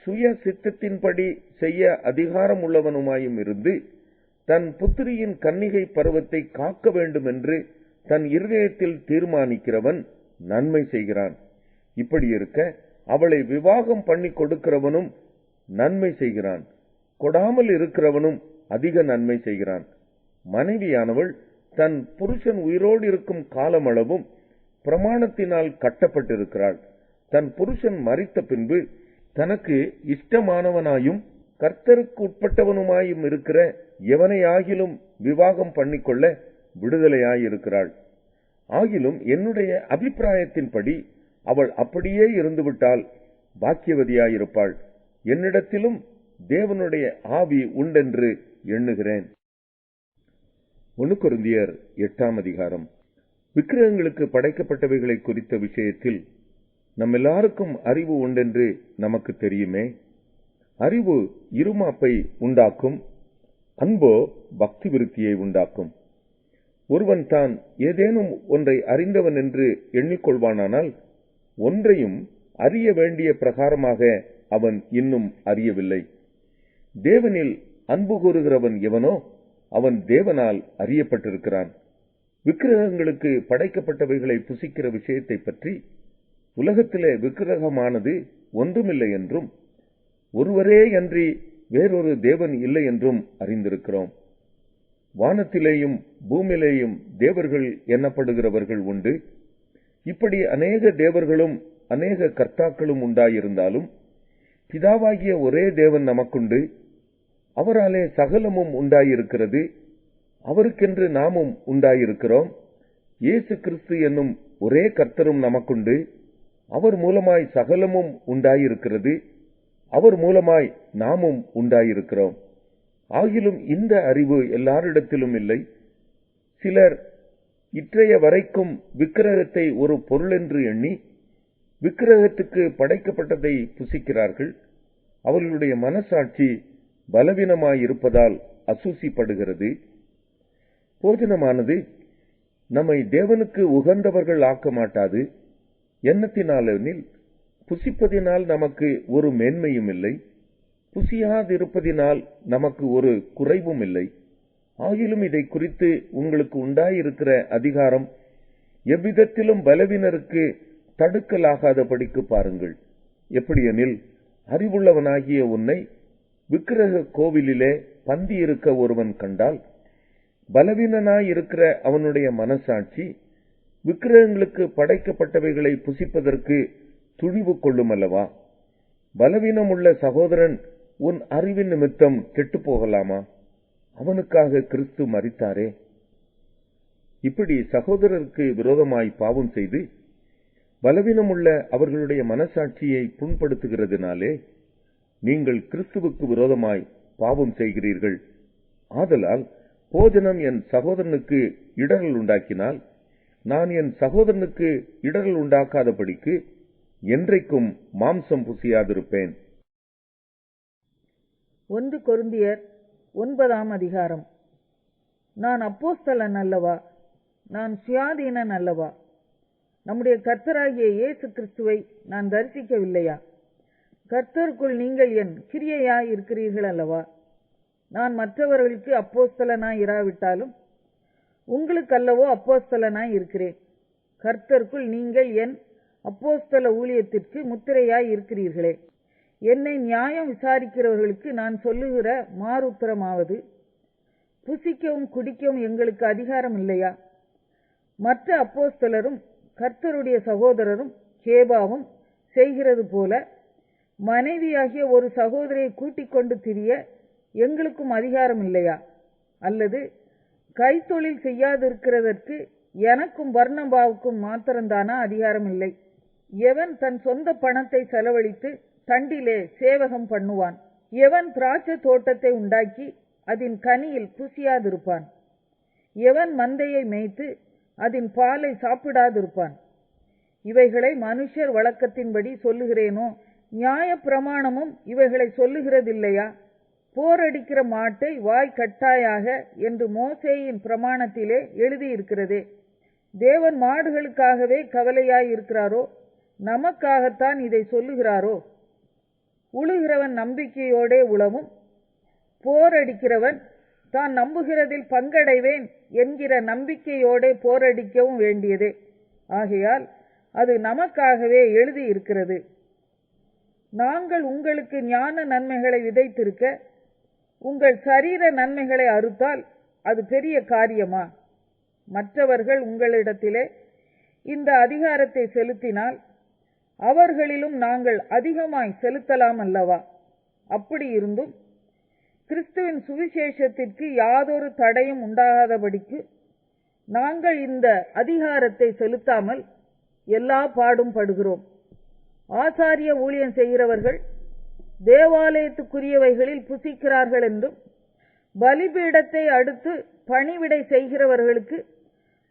சுய சித்தத்தின்படி செய்ய அதிகாரம் உள்ளவனுமாயும் இருந்து தன் புத்திரியின் கன்னிகை பருவத்தை காக்க வேண்டும் என்று தன் இருதயத்தில் தீர்மானிக்கிறவன் நன்மை செய்கிறான். இப்படி இருக்க அவளை விவாகம் பண்ணி கொடுக்கிறவனும் நன்மை செய்கிறான், கொடாமல் இருக்கிறவனும் அதிக நன்மை செய்கிறான். மனைவியானவள் தன் புருஷன் உயிரோடு இருக்கும் காலமளவும் பிரமாணத்தினால் கட்டப்பட்டிருக்கிறாள். தன் புருஷன் மரித்த பின்பு தனக்கு இஷ்டமானவனாயும் கர்த்தருக்கு உட்பட்டவனுமாயும் இருக்கிற எவனையாகிலும் விவாகம் பண்ணிக்கொள்ள விடுதலையாயிருக்கிறாள். ஆகிலும் என்னுடைய அபிப்பிராயத்தின்படி அவள் அப்படியே இருந்துவிட்டால் பாக்கியவதியாயிருப்பாள். என்னிடத்திலும் தேவனுடைய ஆவி உண்டென்று எண்ணுகிறேன். 1 கொரிந்தியர் 8 விக்கிரகங்களுக்கு படைக்கப்பட்டவைகளை குறித்த விஷயத்தில் நம் எல்லாருக்கும் அறிவு உண்டென்று நமக்கு தெரியுமே. அறிவு இருமாப்பை உண்டாக்கும், அன்போ பக்தி விருத்தியை உண்டாக்கும். ஒருவன் தான் ஏதேனும் ஒன்றை அறிந்தவன் என்று எண்ணிக்கொள்வானானால் ஒன்றையும் அறிய வேண்டிய பிரகாரமாக அவன் இன்னும் அறியவில்லை. தேவனில் அன்பு கூறுகிறவன் எவனோ அவன் தேவனால் அறியப்பட்டிருக்கிறான். விக்கிரகங்களுக்கு படைக்கப்பட்டவைகளை புசிக்கிற விஷயத்தை பற்றி உலகத்திலே விக்கிரகமானது ஒன்றுமில்லை என்றும் ஒருவரே அன்றி வேறொரு தேவன் இல்லை என்றும் அறிந்திருக்கிறோம். வானத்திலேயும் பூமியிலேயும் தேவர்கள் எண்ணப்படுகிறவர்கள் உண்டு. இப்படி அநேக தேவர்களும் அநேக கர்த்தாக்களும் உண்டாயிருந்தாலும் பிதாவாகிய ஒரே தேவன் நமக்குண்டு. அவராலே சகலமும் உண்டாயிருக்கிறது, அவருக்கென்று நாமும் உண்டாயிருக்கிறோம். இயேசு கிறிஸ்து என்னும் ஒரே கர்த்தரும் நமக்குண்டு. அவர் மூலமாய் சகலமும் உண்டாயிருக்கிறது, அவர் மூலமாய் நாமும் உண்டாயிருக்கிறோம். ஆகிலும் இந்த அறிவு எல்லாரிடத்திலும் இல்லை. சிலர் இற்றைய வரைக்கும் விக்கிரகத்தை ஒரு பொருளென்று எண்ணி விக்கிரகத்துக்கு படைக்கப்பட்டதை புசிக்கிறார்கள். அவர்களுடைய மனசாட்சி பலவீனமாயிருப்பதால் அசூசிப்படுகிறது. போஜனமானது நம்மை தேவனுக்கு உகந்தவர்கள் ஆக்க மாட்டாது. எண்ணத்தினாலெனில் புசிப்பதினால் நமக்கு ஒரு மேன்மையும் இல்லை, புசியாதிருப்பதினால் நமக்கு ஒரு குறைவும் இல்லை. ஆகிலும் இதை குறித்து உங்களுக்கு உண்டாயிருக்கிற அதிகாரம் எவ்விதத்திலும் பலவீனருக்கு தடுக்கலாகாதபடிக்கு பாருங்கள். எப்படியெனில் அறிவுள்ளவனாகிய உன்னை விக்கிரக கோவிலிலே பந்தி இருக்க ஒருவன் கண்டால் பலவீனனாயிருக்கிற அவனுடைய மனசாட்சி விக்கிரகங்களுக்கு படைக்கப்பட்டவைகளை புசிப்பதற்கு துணிவு கொள்ளும் அல்லவா? பலவீனமுள்ள சகோதரன் உன் அறிவின் நிமித்தம் கெட்டு போகலாமா? அவனுக்காக கிறிஸ்து மரித்தாரே. இப்படி சகோதரருக்கு விரோதமாய் பாவம் செய்து பலவீனமுள்ள அவர்களுடைய மனசாட்சியை புண்படுத்துகிறதுனாலே நீங்கள் கிறிஸ்துவுக்கு விரோதமாய் பாவம் செய்கிறீர்கள். ஆதலால் போஜனம் என் சகோதரனுக்கு இடரல் உண்டாக்கினால் நான் என் சகோதரனுக்கு இடரல் உண்டாக்காதபடிக்கு என்றைக்கும் மாம்சம் புசியாதிருப்பேன். 1 கொரிந்தியர் 9 நான் அப்போஸ்தலன் அல்லவா? நான் சுயாதீனன் அல்லவா? நம்முடைய கர்த்தராகிய இயேசு கிறிஸ்துவை நான் தரிசிக்கவில்லையா? கர்த்தருக்குள் நீங்கள் என் கிரியையாய் இருக்கிறீர்கள் அல்லவா? நான் மற்றவர்களுக்கு அப்போஸ்தலனாய் இராவிட்டாலும் உங்களுக்கு அல்லவோ அப்போஸ்தலனாய் இருக்கிறேன். கர்த்தருக்குள் நீங்கள் என் அப்போஸ்தல ஊழியத்திற்கு முத்திரையாய் இருக்கிறீர்களே. என்னை நியாயம் விசாரிக்கிறவர்களுக்கு நான் சொல்லுகிற மாறுத்தரமாவது, புசிக்கவும் குடிக்கவும் எங்களுக்கு அதிகாரம் இல்லையா? மற்ற அப்போஸ்தலரும் கர்த்தருடைய சகோதரரும் கேபாவும் செய்கிறது போல மனைவியாகிய ஒரு சகோதரியை கூட்டிக் கொண்டு திரிய எங்களுக்கும் அதிகாரம் இல்லையா? அல்லது கைத்தொழில் செய்யாதிருக்கிறதற்கு எனக்கும் பர்னபாவுக்கும் மாத்திரம்தானா அதிகாரம் இல்லை? எவன் தன் சொந்த பணத்தை செலவழித்து தண்டிலே சேவகம் பண்ணுவான்? எவன் திராட்சை தோட்டத்தை உண்டாக்கி அதன் கனியில் புசியாதிருப்பான்? எவன் மந்தையை மேய்த்து அதன் பாலை சாப்பிடாதிருப்பான்? இவைகளை மனுஷர் வழக்கத்தின்படி சொல்லுகிறேனோ? நியாய பிரமாணமும் இவைகளை சொல்லுகிறதில்லையா? போரடிக்கிற மாட்டை வாய் கட்டாயாக என்று மோசேயின் பிரமாணத்திலே எழுதியிருக்கிறதே. தேவன் மாடுகளுக்காகவே கவலையாய் இருக்கிறாரோ? நமக்காகத்தான் இதை சொல்லுகிறாரோ? உழுகிறவன் நம்பிக்கையோடே உழவும், போரடிக்கிறவன் தான் நம்புகிறதில் பங்கடைவேன் என்கிற நம்பிக்கையோடே போரடிக்கவும் வேண்டியதே. ஆகையால் அது நமக்காகவே எழுதியிருக்கிறது. நாங்கள் உங்களுக்கு ஞான நன்மைகளை விதைத்திருக்க உங்கள் சரீர நன்மைகளை அறுத்தால் அது பெரிய காரியமா? மற்றவர்கள் உங்களிடத்திலே இந்த அதிகாரத்தை செலுத்தினால் அவர்களிலும் நாங்கள் அதிகமாய் செலுத்தலாம் அல்லவா? அப்படி இருந்தும் கிறிஸ்துவின் சுவிசேஷத்திற்கு யாதொரு தடையும் உண்டாகாதபடிக்கு நாங்கள் இந்த அதிகாரத்தை செலுத்தாமல் எல்லா பாடும் படுகிறோம். ஆசாரிய ஊழியம் செய்கிறவர்கள் தேவாலயத்துக்குரியவைகளில் புசிக்கிறார்கள் என்றும், பலிபீடத்தை அடுத்து பணிவிடை செய்கிறவர்களுக்கு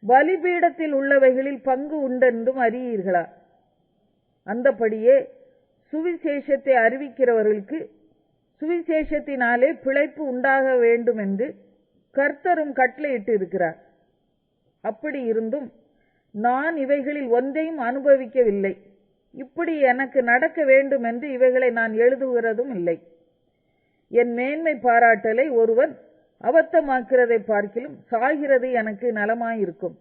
பலிபீடத்தில் உள்ளவைகளில் பங்கு உண்டென்றும் அறியீர்களா? அந்தபடியே சுவிசேஷத்தை அறிவிக்கிறவர்களுக்கு சுவிசேஷத்தினாலே பிழைப்பு உண்டாக வேண்டும் என்று கர்த்தரும் கட்டளையிட்டு இருக்கிறார். அப்படி இருந்தும் நான் இவைகளில் ஒன்றையும் அனுபவிக்கவில்லை. இப்படி எனக்கு நடக்க வேண்டும் என்று இவைகளை நான் எழுதுகிறதும் இல்லை. என் மேன்மை பாராட்டலை ஒருவன் அபத்தமாக்கிறதை பார்க்கிலும் சாகிறது எனக்கு நலமாயிருக்கும்.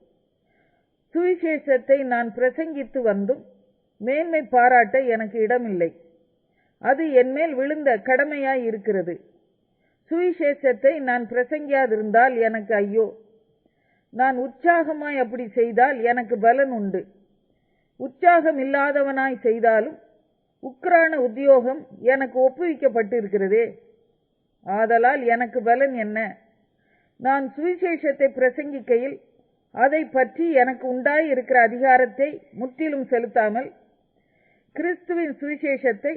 சுவிசேஷத்தை நான் பிரசங்கித்து வந்தும் மேன்மை பாராட்ட எனக்கு இடமில்லை. அது என்மேல் விழுந்த கடமையாய் இருக்கிறது. சுவிசேஷத்தை நான் பிரசங்கியாதிருந்தால் எனக்கு ஐயோ! நான் உற்சாகமாய் அப்படி செய்தால் எனக்கு பலன் உண்டு. உற்சாகம் இல்லாதவனாய் செய்தாலும் உக்கிரான உத்தியோகம் எனக்கு ஒப்புவிக்கப்பட்டிருக்கிறதே. ஆதலால் எனக்கு பலன் என்ன? நான் சுவிசேஷத்தை பிரசங்கிக்கையில் அதை பற்றி எனக்கு உண்டாயிருக்கிற அதிகாரத்தை முற்றிலும் செலுத்தாமல் கிறிஸ்துவின் சுவிசேஷத்தை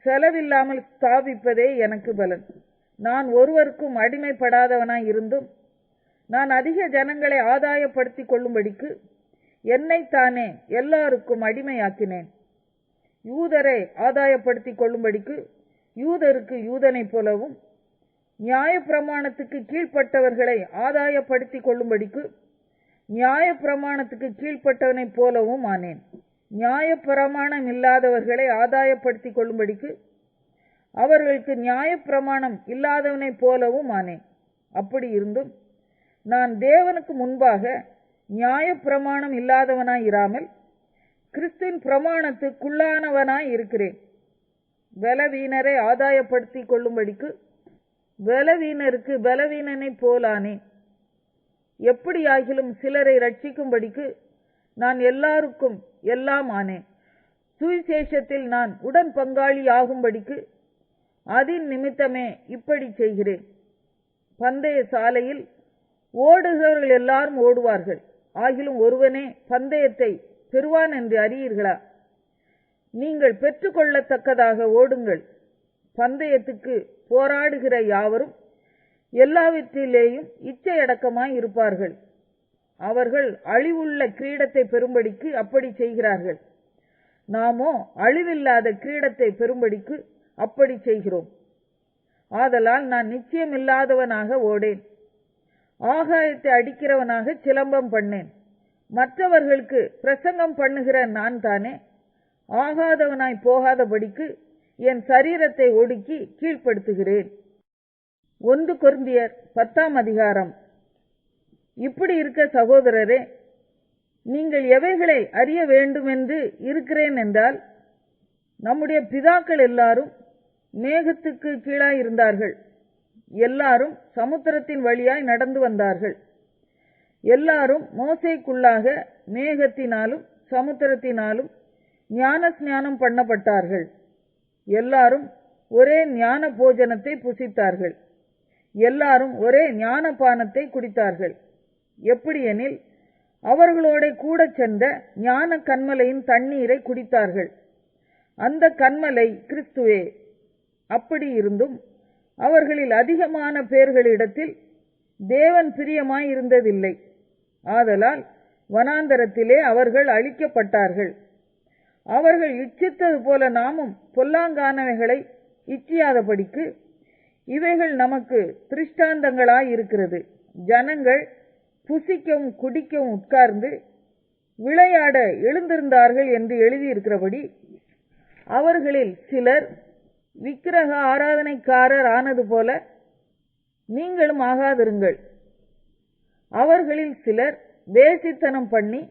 செலவில்லாமல் ஸ்தாபிப்பதே எனக்கு பலன். நான் ஒருவருக்கும் அடிமைப்படாதவனாய் இருந்தும் நான் அதிக ஜனங்களை ஆதாயப்படுத்திக் கொள்ளும்படிக்கு என்னைத்தானே எல்லாருக்கும் அடிமையாக்கினேன். யூதரை ஆதாயப்படுத்திக் கொள்ளும்படிக்கு யூதருக்கு யூதனைப் போலவும், நியாயப்பிரமாணத்துக்கு கீழ்ப்பட்டவர்களை ஆதாயப்படுத்திக் கொள்ளும்படிக்கு நியாயப்பிரமாணத்துக்கு கீழ்ப்பட்டவனைப் போலவும் ஆனேன். நியாயப்பிரமாணம் இல்லாதவர்களை ஆதாயப்படுத்திக் கொள்ளும்படிக்கு அவர்களுக்கு நியாயப்பிரமாணம் இல்லாதவனைப் போலவும் ஆனேன். அப்படி இருந்தும் நான் தேவனுக்கு முன்பாக நியாயப்பிரமாணம் இல்லாதவனாய் இராமல் கிறிஸ்துவின் பிரமாணத்துக்குள்ளானவனாய் இருக்கிறேன். பலவீனரை ஆதாயப்படுத்திக் கொள்ளும்படிக்கு பலவீனருக்கு பலவீனனைப் போலானேன். எப்படியாகிலும் சிலரை ரட்சிக்கும்படிக்கு நான் எல்லாருக்கும் எல்லாம் ஆனேன். சுவிசேஷத்தில் நான் உடன் பங்காளி ஆகும்படிக்கு அதன் நிமித்தமே இப்படி செய்கிறேன். பந்தய சாலையில் ஓடுகிறவர்கள் எல்லாரும் ஓடுவார்கள், ஆகிலும் ஒருவனே பந்தயத்தை பெறுவான் என்று அறியீர்களா? நீங்கள் பெற்றுக்கொள்ளத்தக்கதாக ஓடுங்கள். பந்தயத்துக்கு போராடுகிற யாவரும் எல்லாவற்றிலேயும் இச்சையடக்கமாய் இருப்பார்கள். அவர்கள் அழிவுள்ள கிரீடத்தை பெறும்படிக்கு அப்படி செய்கிறார்கள். நாமோ அழிவில்லாத கிரீடத்தை பெறும்படிக்கு அப்படி செய்கிறோம். ஆதலால் நான் நிச்சயமில்லாதவனாக ஓடேன், ஆகாயத்தை அடிக்கிறவனாக சிலம்பம் பண்ணேன். மற்றவர்களுக்கு பிரசங்கம் பண்ணுகிற நான் தானே ஆகாதவனாய் போகாதபடிக்கு என் சரீரத்தை ஒடுக்கி கீழ்ப்படுத்துகிறேன். 1 கொரிந்தியர் 10ஆம் அதிகாரம். இப்படி இருக்க சகோதரரே, நீங்கள் எவைகளை அறிய வேண்டுமென்று இருக்கிறேன் என்றால், நம்முடைய பிதாக்கள் எல்லாரும் மேகத்துக்கு கீழாயிருந்தார்கள். எல்லாரும் சமுத்திரத்தின் வழியாய் நடந்து வந்தார்கள். எல்லாரும் மோசேக்குள்ளாக மேகத்தினாலும் சமுத்திரத்தினாலும் ஞானஸ்நானம் பண்ணப்பட்டார்கள். எல்லாரும் ஒரே ஞான போஜனத்தை புசித்தார்கள். எல்லாரும் ஒரே ஞானபானத்தை குடித்தார்கள். எப்படியெனில் அவர்களோட கூட சென்ற ஞான கன்மலையின் தண்ணீரை குடித்தார்கள். அந்த கன்மலை கிறிஸ்துவே. அப்படி இருந்தும் அவர்களில் அதிகமான பேர்களிடத்தில் தேவன் பிரியமாய் இருந்ததில்லை. ஆதலால் வனாந்தரத்திலே அவர்கள் அழிக்கப்பட்டார்கள். அவர்கள் இச்சித்தது போல நாமும் பொல்லாங்கானவைகளை இச்சியாதபடிக்கு இவைகள் நமக்கு திருஷ்டாந்தங்களாய் இருக்கிறது. ஜனங்கள் புசிக்கவும் குடிக்கவும் உட்கார்ந்து விளையாட எழுந்திருந்தார்கள் என்று எழுதியிருக்கிறபடி அவர்களில் சிலர் விக்கிரக ஆராதனைக்காரர் ஆனது போல நீங்களும் ஆகாதிருங்கள். அவர்களில் சிலர் வேசித்தனம் பண்ணி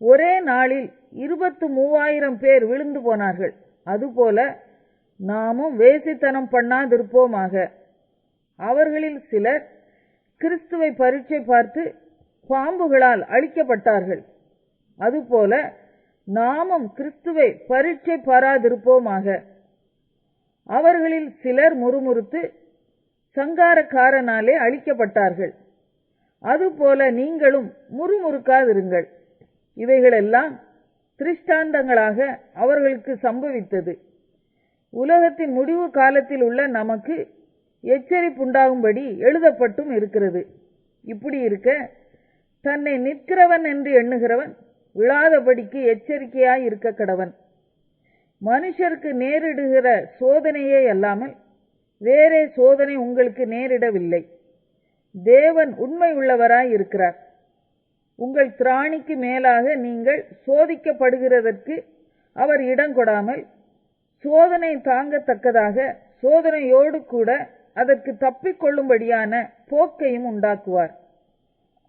ஒரே நாளில் 23,000 பேர் விழுந்து போனார்கள். அதுபோல நாமும் வேசித்தனம் பண்ணாதிருப்போமாக. அவர்களில் சிலர் கிறிஸ்துவை பரீட்சை பார்த்து பாம்புகளால் அழிக்கப்பட்டார்கள். அதுபோல நாமும் கிறிஸ்துவை பரீட்சை பாராதிருப்போமாக. அவர்களில் சிலர் முறுமுறுத்து சங்காரக்காரனாலே அழிக்கப்பட்டார்கள். அதுபோல நீங்களும் முறுமுறுக்காதிருங்கள். இவைகளெல்லாம் திருஷ்டாந்தங்களாக அவர்களுக்கு சம்பவித்தது. உலகத்தின் முடிவு காலத்தில் உள்ள நமக்கு எச்சரிப்புண்டாகும்படி எழுதப்பட்டும் இருக்கிறது. இப்படி இருக்க தன்னை நிற்கிறவன் என்று எண்ணுகிறவன் விழாதபடிக்கு எச்சரிக்கையாய் இருக்க கடவன். மனுஷருக்கு நேரிடுகிற சோதனையே அல்லாமல் வேறே சோதனை உங்களுக்கு நேரிடவில்லை. தேவன் உண்மை உள்ளவராய் இருக்கிறார். உங்கள் திராணிக்கு மேலாக நீங்கள் சோதிக்கப்படுகிறதற்கு அவர் இடம் கொடாமல் சோதனை தாங்கத்தக்கதாக சோதனையோடு கூட அதற்கு தப்பிக்கொள்ளும்படியான போக்கையும் உண்டாக்குவார்.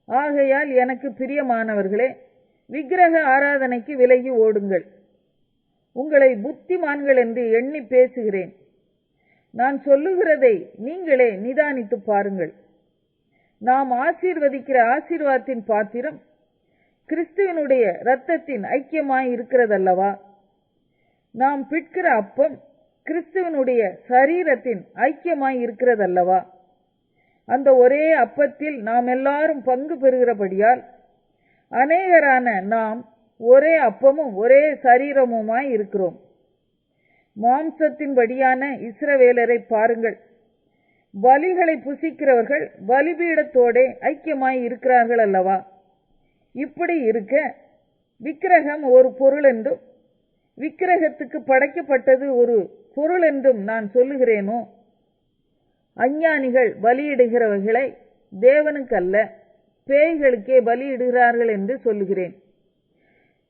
ஆகையால் எனக்கு பிரியமானவர்களே, விக்கிரக ஆராதனைக்கு விலகி ஓடுங்கள். உங்களை புத்திமான்கள் என்று எண்ணி பேசுகிறேன். நான் சொல்லுகிறதை நீங்களே நிதானித்து பாருங்கள். நாம் ஆசீர்வதிக்கிற ஆசீர்வாதத்தின் பாத்திரம் கிறிஸ்துவனுடைய இரத்தத்தின் ஐக்கியமாய் இருக்கிறதல்லவா? நாம் பிட்கிற அப்பம் கிறிஸ்துவனுடைய சரீரத்தின் ஐக்கியமாய் இருக்கிறதல்லவா? அந்த ஒரே அப்பத்தில் நாம் எல்லாரும் பங்கு பெறுகிறபடியால் அநேகரான நாம் ஒரே அப்பமும் ஒரே சரீரமுமாய் இருக்கிறோம். மாம்சத்தின்படியான இஸ்ரவேலரை பாருங்கள். பலிகளை புசிக்கிறவர்கள் பலிபீடத்தோடே ஐக்கியமாய் இருக்கிறார்கள் அல்லவா? இப்படி இருக்க விக்கிரகம் ஒரு பொருள் என்றும் விக்கிரகத்துக்கு படைக்கப்பட்டது ஒரு பொருள் என்றும் நான் சொல்லுகிறேனோ? அஞ்ஞானிகள் பலியிடுகிறவர்களை தேவனுக்கல்ல பேய்களுக்கே பலியிடுகிறார்கள் என்று சொல்லுகிறேன்.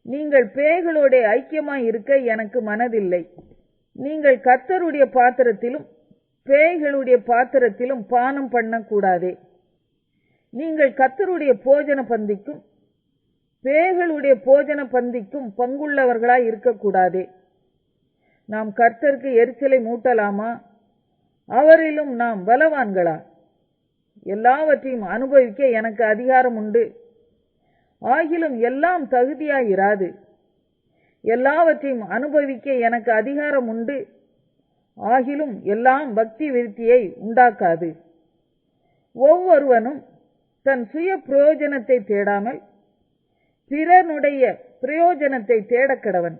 நீங்கள் பேய்களோட ஐக்கியமாய் இருக்க எனக்கு மனதில்லை. நீங்கள் கர்த்தருடைய பாத்திரத்திலும் பேய்களுடைய பாத்திரத்திலும் பானம் பண்ணக்கூடாதே. நீங்கள் கர்த்தருடைய போஜன பந்திக்கும் பேய்களுடைய போஜன பந்திக்கும் பங்குள்ளவர்களாய் இருக்கக்கூடாதே. நாம் கர்த்தருக்கு எரிச்சலை மூட்டலாமா? அவரிலும் நாம் பலவான்களா? எல்லாவற்றையும் அனுபவிக்க எனக்கு அதிகாரம் உண்டு. ஆகிலும் எல்லாம் தகுதியாயிராது. எல்லாவற்றையும் அனுபவிக்க எனக்கு அதிகாரம் உண்டு. ஆகிலும் எல்லாம் பக்தி விருத்தியை உண்டாக்காது. ஒவ்வொருவனும் தன் சுய பிரயோஜனத்தை தேடாமல் பிறனுடைய பிரயோஜனத்தை தேடக்கடவன்.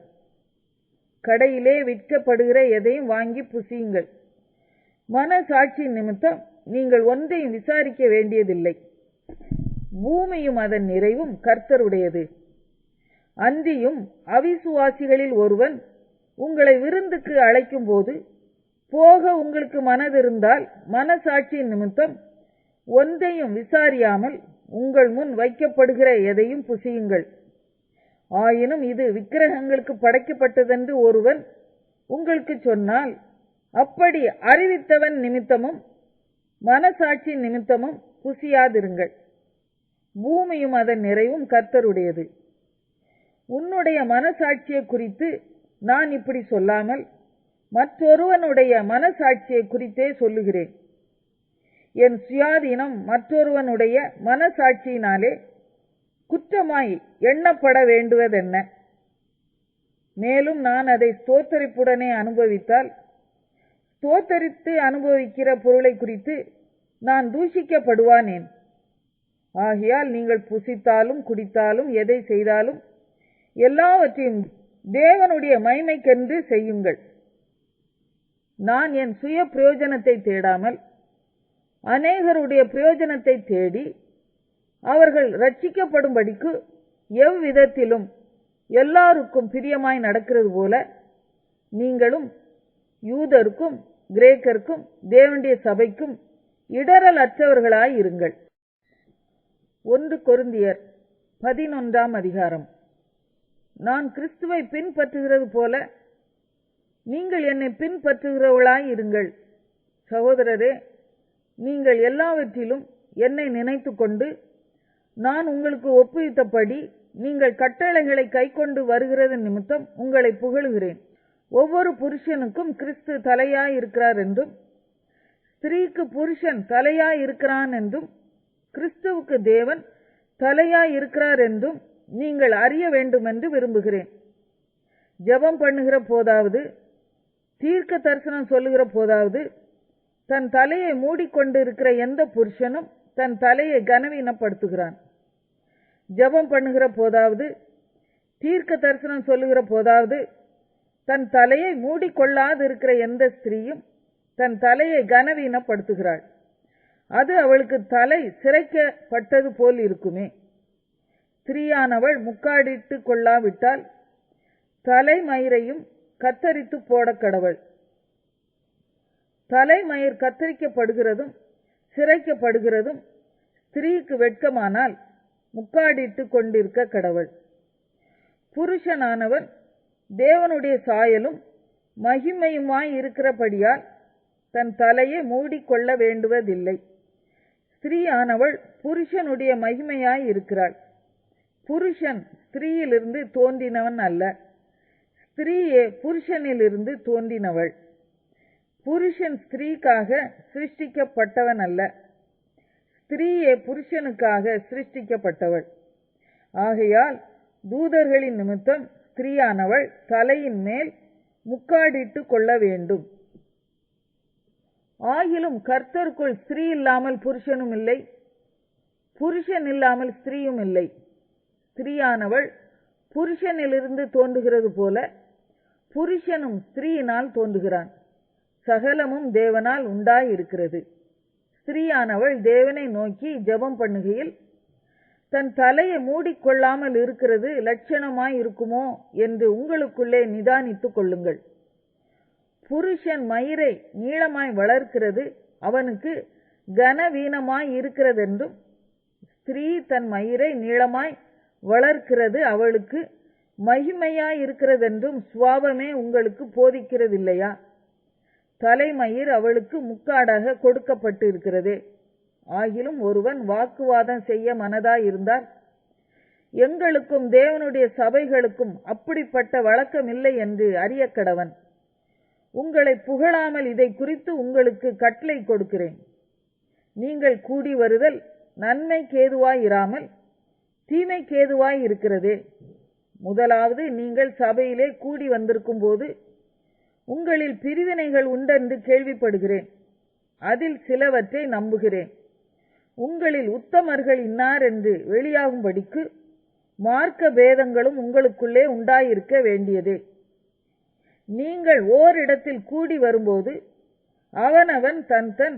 கடையிலே விற்கப்படுகிற எதையும் வாங்கி புசியுங்கள். மனசாட்சி நிமித்தம் நீங்கள் ஒன்றையும் விசாரிக்க வேண்டியதில்லை. பூமியும் அதன் நிறைவும் கர்த்தருடையது. அன்றியும் அவிசுவாசிகளில் ஒருவன் உங்களை விருந்துக்கு அழைக்கும் போது போக உங்களுக்கு மனதிருந்தால் மனசாட்சி நிமித்தம் ஒன்றையும் விசாரியாமல் உங்கள் முன் வைக்கப்படுகிற எதையும் புசியுங்கள். ஆயினும் இது விக்கிரகங்களுக்கு படைக்கப்பட்டதென்று ஒருவன் உங்களுக்கு சொன்னால் அப்படி அறிவித்தவன் நிமித்தமும் மனசாட்சி நிமித்தமும் புசியாதிருங்கள். பூமியும் அதன் நிறைவும் கர்த்தருடையது. உன்னுடைய மனசாட்சியை குறித்து நான் இப்படி சொல்லாமல் மற்றொருவனுடைய மனசாட்சியை குறித்தே சொல்லுகிறேன். என் சுயாதீனம் மற்றொருவனுடைய மனசாட்சியினாலே குற்றமாய் எண்ணப்பட வேண்டுவதென்ன? மேலும் நான் அதை ஸ்தோத்தரிப்புடனே அனுபவித்தால் ஸ்தோத்தரித்து அனுபவிக்கிற பொருளை குறித்து நான் தூஷிக்கப்படுவானேன்? ஆகையால் நீங்கள் புசித்தாலும் குடித்தாலும் எதை செய்தாலும் எல்லாவற்றையும் தேவனுடைய மகிமைக்கென்று செய்யுங்கள். நான் என் சுய பிரயோஜனத்தை தேடாமல் அநேகருடைய பிரயோஜனத்தை தேடி அவர்கள் ரட்சிக்கப்படும்படிக்கு எவ்விதத்திலும் எல்லாருக்கும் பிரியமாய் நடக்கிறது போல நீங்களும் யூதருக்கும் கிரேக்கருக்கும் தேவனுடைய சபைக்கும் இடரல் அற்றவர்களாய் இருங்கள். 1 கொரிந்தியர் 11ஆம் அதிகாரம். நான் கிறிஸ்துவை பின்பற்றுகிறது போல நீங்கள் என்னை பின்பற்றுகிறவர்களாய் இருங்கள். சகோதரரே, நீங்கள் எல்லாவற்றிலும் என்னை நினைத்து கொண்டு நான் உங்களுக்கு ஒப்புவித்தபடி நீங்கள் கட்டளைகளை கைக்கொண்டு வருகிறது நிமித்தம் உங்களை புகழுகிறேன். ஒவ்வொரு புருஷனுக்கும் கிறிஸ்து தலையாய் இருக்கிறார் என்றும் ஸ்திரீக்கு புருஷன் தலையாய் இருக்கிறான் என்றும் கிறிஸ்துவுக்கு தேவன் தலையாய் இருக்கிறார் என்றும் நீங்கள் அறிய வேண்டும் என்று விரும்புகிறேன். ஜெபம் பண்ணுகிற போதாவது தீர்க்க தரிசனம் சொல்லுகிற போதாவது தன் தலையை மூடிக்கொண்டிருக்கிற எந்த புருஷனும் தன் தலையை கனவீனப்படுத்துகிறான். ஜெபம் பண்ணுகிற போதாவது தீர்க்க தரிசனம் சொல்லுகிற போதாவது தன் தலையை மூடிக்கொள்ளாது இருக்கிற எந்த ஸ்திரீயும் தன் தலையை கனவீனப்படுத்துகிறாள். அது அவளுக்கு தலை சிரைக்கப்பட்டது போல் இருக்குமே. ஸ்திரீயானவள் முக்காடிட்டு கொள்ளாவிட்டால் தலைமயிரையும் கத்தரித்து போட கடவள். தலைமயிர் கத்தரிக்கப்படுகிறதும் சிரைக்கப்படுகிறதும் ஸ்திரீக்கு வெட்கமானால் முக்காடிட்டு கொண்டிருக்க கடவள். புருஷனானவன் தேவனுடைய சாயலும் மகிமையுமாய் இருக்கிறபடியால் தன் தலையை மூடிக்கொள்ள வேண்டுவதில்லை. ஸ்திரீயானவள் புருஷனுடைய மகிமையாய் இருக்கிறாள். புருஷன் ஸ்திரீயிலிருந்து தோன்றினவன் அல்ல, ஸ்திரீயே புருஷனிலிருந்து தோன்றினவள். புருஷன் ஸ்திரீக்காக சிருஷ்டிக்கப்பட்டவன் அல்ல, ஸ்திரீயே புருஷனுக்காக சிருஷ்டிக்கப்பட்டவள். ஆகையால் தூதர்களின் நிமித்தம் ஸ்திரீயானவள் தலையின் மேல் முக்காடிட்டு கொள்ள வேண்டும். ஆகிலும் கர்த்தருக்குள் ஸ்திரீ இல்லாமல் புருஷனும் இல்லை, புருஷன் இல்லாமல் ஸ்திரீயும் இல்லை. ஸ்திரீயானவள் புருஷனிலிருந்து தோன்றுகிறது போல புருஷனும் ஸ்திரீயினால் தோன்றுகிறான். சகலமும் தேவனால் உண்டாயிருக்கிறது. ஸ்திரீயானவள் தேவனை நோக்கி ஜெபம் பண்ணுகையில் தன் தலையை மூடிக்கொள்ளாமல் இருக்கிறது லட்சணமாய் இருக்குமோ என்று உங்களுக்குள்ளே நிதானித்துக் கொள்ளுங்கள். புருஷன் மயிரை நீளமாய் வளர்க்கிறது அவனுக்கு கனவீனமாய் இருக்கிறதென்றும் ஸ்திரீ தன் மயிரை நீளமாய் வளர்க்கிறது அவளுக்கு மகிமையாய் இருக்கிறதென்றும் சுவாபமே உங்களுக்கு போதிக்கிறதில்லையா? தலைமயிர் அவளுக்கு முக்காடாக கொடுக்கப்பட்டு இருக்கிறதே. ஆகிலும் ஒருவன் வாக்குவாதம் செய்ய மனதாய் இருந்தால் எங்களுக்கும் தேவனுடைய சபைகளுக்கும் அப்படிப்பட்ட வழக்கமில்லை என்று அறிய கடவன். உங்களை புகழாமல் இதை குறித்து உங்களுக்கு கட்டளை கொடுக்கிறேன். நீங்கள் கூடி வருதல் நன்மைக்கேதுவாய் இராமல் தீமைக்கேதுவாய் இருக்கிறதே. முதலாவது நீங்கள் சபையிலே கூடி வந்திருக்கும் போது உங்களில் பிரிவினைகள் உண்டென்று கேள்விப்படுகிறேன். அதில் சிலவற்றை நம்புகிறேன். உங்களில் உத்தமர்கள் இன்னார் என்று வெளியாகும்படிக்கு மார்க்க பேதங்களும் உங்களுக்குள்ளே உண்டாயிருக்க வேண்டியதே. நீங்கள் ஓரிடத்தில் கூடி வரும்போது அவனவன் தன் தன்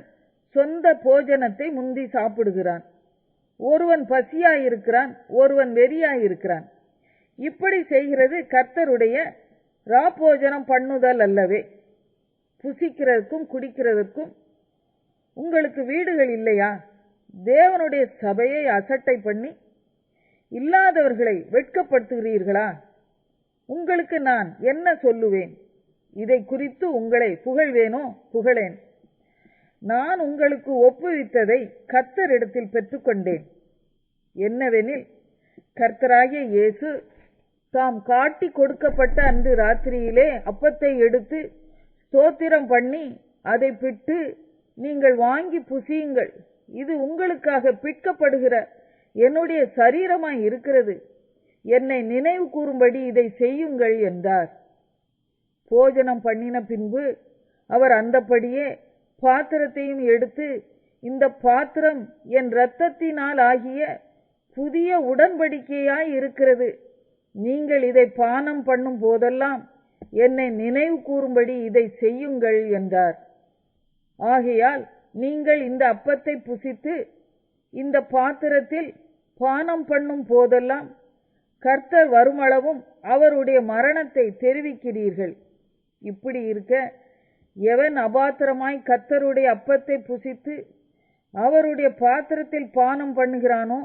சொந்த போஜனத்தை முந்தி சாப்பிடுகிறான். ஒருவன் பசியாயிருக்கிறான், ஒருவன் வெறியாயிருக்கிறான். இப்படி செய்கிறது கர்த்தருடைய ராப்போஜனம் பண்ணுதல் அல்லவே. புசிக்கிறதற்கும் குடிக்கிறதற்கும் உங்களுக்கு வீடுகள் இல்லையா? தேவனுடைய சபையை அசட்டை பண்ணி இல்லாதவர்களை வெட்கப்படுத்துகிறீர்களா? உங்களுக்கு நான் என்ன சொல்லுவேன்? இதை குறித்து உங்களை புகழ்வேனோ? புகழேன். நான் உங்களுக்கு ஒப்புவித்ததை கர்த்தரிடத்தில் பெற்றுக்கொண்டேன். என்னவெனில், கர்த்தராகிய இயேசு தாம் காட்டி கொடுக்கப்பட்ட அன்று ராத்திரியிலே அப்பத்தை எடுத்து ஸ்தோத்திரம் பண்ணி அதை பிட்டு, நீங்கள் வாங்கி புசியுங்கள், இது உங்களுக்காக பிற்கப்படுகிற என்னுடைய சரீரமாய் இருக்கிறது, என்னை நினைவு கூறும்படி இதை செய்யுங்கள் என்றார். போஜனம் பண்ணின பின்பு அவர் அந்தப்படியே பாத்திரத்தையும் எடுத்து, இந்த பாத்திரம் என் இரத்தத்தினால் ஆகிய புதிய உடன்படிக்கையாய் இருக்கிறது, நீங்கள் இதை பானம் பண்ணும் போதெல்லாம் என்னை நினைவு கூறும்படி இதை செய்யுங்கள் என்றார். ஆகையால் நீங்கள் இந்த அப்பத்தை புசித்து இந்த பாத்திரத்தில் பானம் பண்ணும் போதெல்லாம் கர்த்தர் வருமளவும் அவருடைய மரணத்தை தெரிவிக்கிறீர்கள். இப்படி இருக்க எவன் அபாத்திரமாய் கர்த்தருடைய அப்பத்தை புசித்து அவருடைய பாத்திரத்தில் பானம் பண்ணுகிறானோ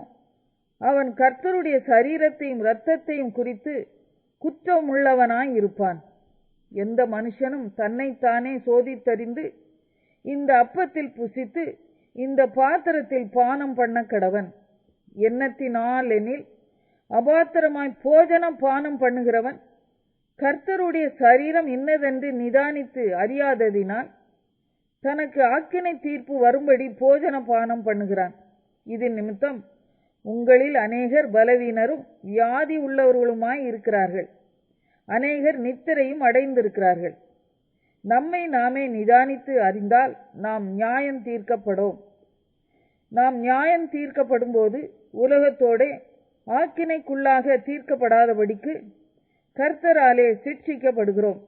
அவன் கர்த்தருடைய சரீரத்தையும் இரத்தத்தையும் குறித்து குற்றமுள்ளவனாய் இருப்பான். எந்த மனுஷனும் தன்னைத்தானே சோதித்தறிந்து இந்த அப்பத்தில் புசித்து இந்த பாத்திரத்தில் பானம் பண்ண கடவன். எண்ணத்தினால் எனில் அபாத்திரமாய் போஜனம் பானம் பண்ணுகிறவன் கர்த்தருடைய சரீரம் இன்னதென்று நிதானித்து அறியாததினால் தனக்கு ஆக்கினை தீர்ப்பு வரும்படி போஜன பானம் பண்ணுகிறான். இது நிமித்தம் உங்களில் அநேகர் பலவீனரும் வியாதி உள்ளவர்களுமாய் இருக்கிறார்கள், அநேகர் நித்திரையும் அடைந்திருக்கிறார்கள். நம்மை நாமே நிதானித்து அறிந்தால் நாம் நியாயம் தீர்க்கப்படும். நாம் நியாயம் தீர்க்கப்படும் போது உலகத்தோட ஆக்கினைக்குள்ளாக தீர்க்கப்படாதபடிக்கு கர்த்தராலே சிட்சிக்கப்படுகிறோம்.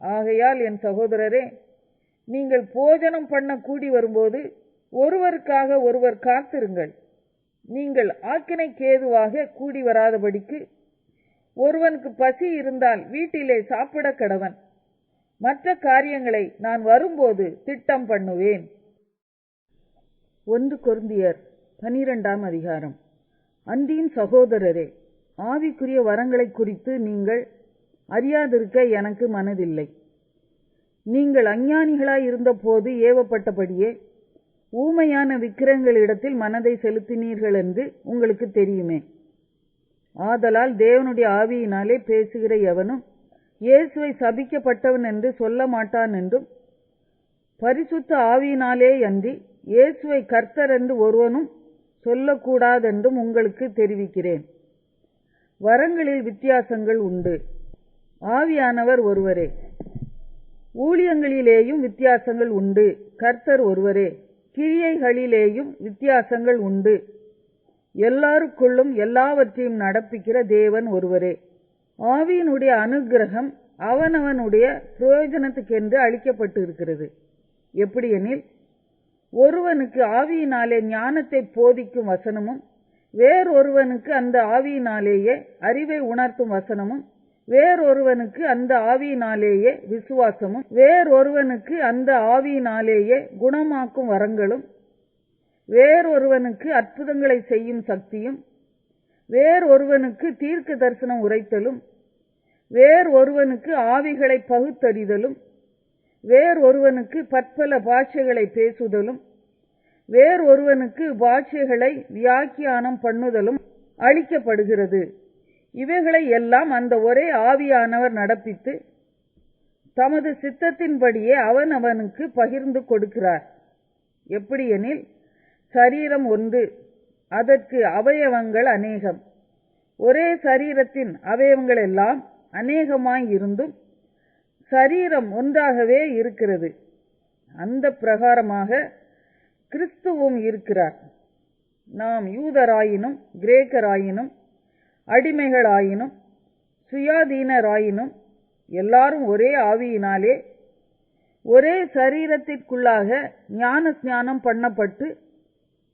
ஆகையால் என் சகோதரரே, நீங்கள் போஜனம் பண்ண கூடி வரும்போது ஒருவருக்காக ஒருவர் காத்திருங்கள். நீங்கள் ஆக்கினைக்கு ஏதுவாக கூடி வராதபடிக்கு ஒருவனுக்கு பசி இருந்தால் வீட்டிலே சாப்பிட கடவன். மற்ற காரியங்களை நான் வரும்போது திட்டம் பண்ணுவேன். 1 கொரிந்தியர் 12ஆம் அதிகாரம். அன்றியும் சகோதரரே, ஆவிக்குரிய வரங்களை குறித்து நீங்கள் அறியாதிருக்க எனக்கு மனதில்லை. நீங்கள் அஞ்ஞானிகளாய் இருந்த போது ஏவப்பட்டபடியே ஊமையான விக்கிரகங்களிடத்தில் மனதை செலுத்தினீர்கள் என்று உங்களுக்கு தெரியுமே. ஆதலால் தேவனுடைய ஆவியினாலே பேசுகிற எவனும் இயேசுவை சபிக்கப்பட்டவன் என்று சொல்ல மாட்டான் என்றும், பரிசுத்த ஆவியினாலே அன்றி இயேசுவை கர்த்தர் என்று ஒருவனும் சொல்லக்கூடாதென்றும் உங்களுக்கு தெரிவிக்கிறேன். வரங்களில் வித்தியாசங்கள் உண்டு, ஆவியானவர் ஒருவரே. ஊழியங்களிலேயும் வித்தியாசங்கள் உண்டு, கர்த்தர் ஒருவரே. கிரியைகளிலேயும் வித்தியாசங்கள் உண்டு, எல்லாருக்குள்ளும் எல்லாவற்றையும் நடப்பிக்கிற தேவன் ஒருவரே. ஆவியினுடைய அனுக்கிரகம் அவனவனுடைய பிரயோஜனத்துக்கென்று அளிக்கப்பட்டு இருக்கிறது. எப்படியெனில், ஒருவனுக்கு ஆவியினாலே ஞானத்தை போதிக்கும் வசனமும், வேறொருவனுக்கு அந்த ஆவியினாலேயே அறிவை உணர்த்தும் வசனமும், வேறொருவனுக்கு அந்த ஆவியினாலேயே விசுவாசமும், வேறொருவனுக்கு அந்த ஆவியினாலேயே குணமாக்கும் வரங்களும், வேறொருவனுக்கு அற்புதங்களை செய்யும் சக்தியும், வேறொருவனுக்கு தீர்க்க தரிசனம் உரைத்தலும், வேறொருவனுக்கு ஆவிகளை பகுத்தறிதலும், வேறொருவனுக்கு பற்பல பாஷைகளை பேசுதலும், வேறொருவனுக்கு பாஷைகளை வியாக்கியானம் பண்ணுதலும் அளிக்கப்படுகிறது. இவைகளை எல்லாம் அந்த ஒரே ஆவியானவர் நடப்பித்து தமது சித்தத்தின்படியே அவனவனுக்கு பகிர்ந்து கொடுக்கிறார். எப்படியெனில், சரீரம் ஒன்று, அதற்கு அவயவங்கள் அநேகம். ஒரே சரீரத்தின் அவயவங்கள் எல்லாம் அநேகமாய் இருந்தும் சரீரம் ஒன்றாகவே இருக்கிறது. அந்த பிரகாரமாக கிறிஸ்துவும் இருக்கிறார். நாம் யூதராயினும் கிரேக்கராயினும் அடிமைகளாயினும் சுயாதீனராயினும் எல்லாரும் ஒரே ஆவியினாலே ஒரே சரீரத்திற்குள்ளாக ஞான ஸ்நானம் பண்ணப்பட்டு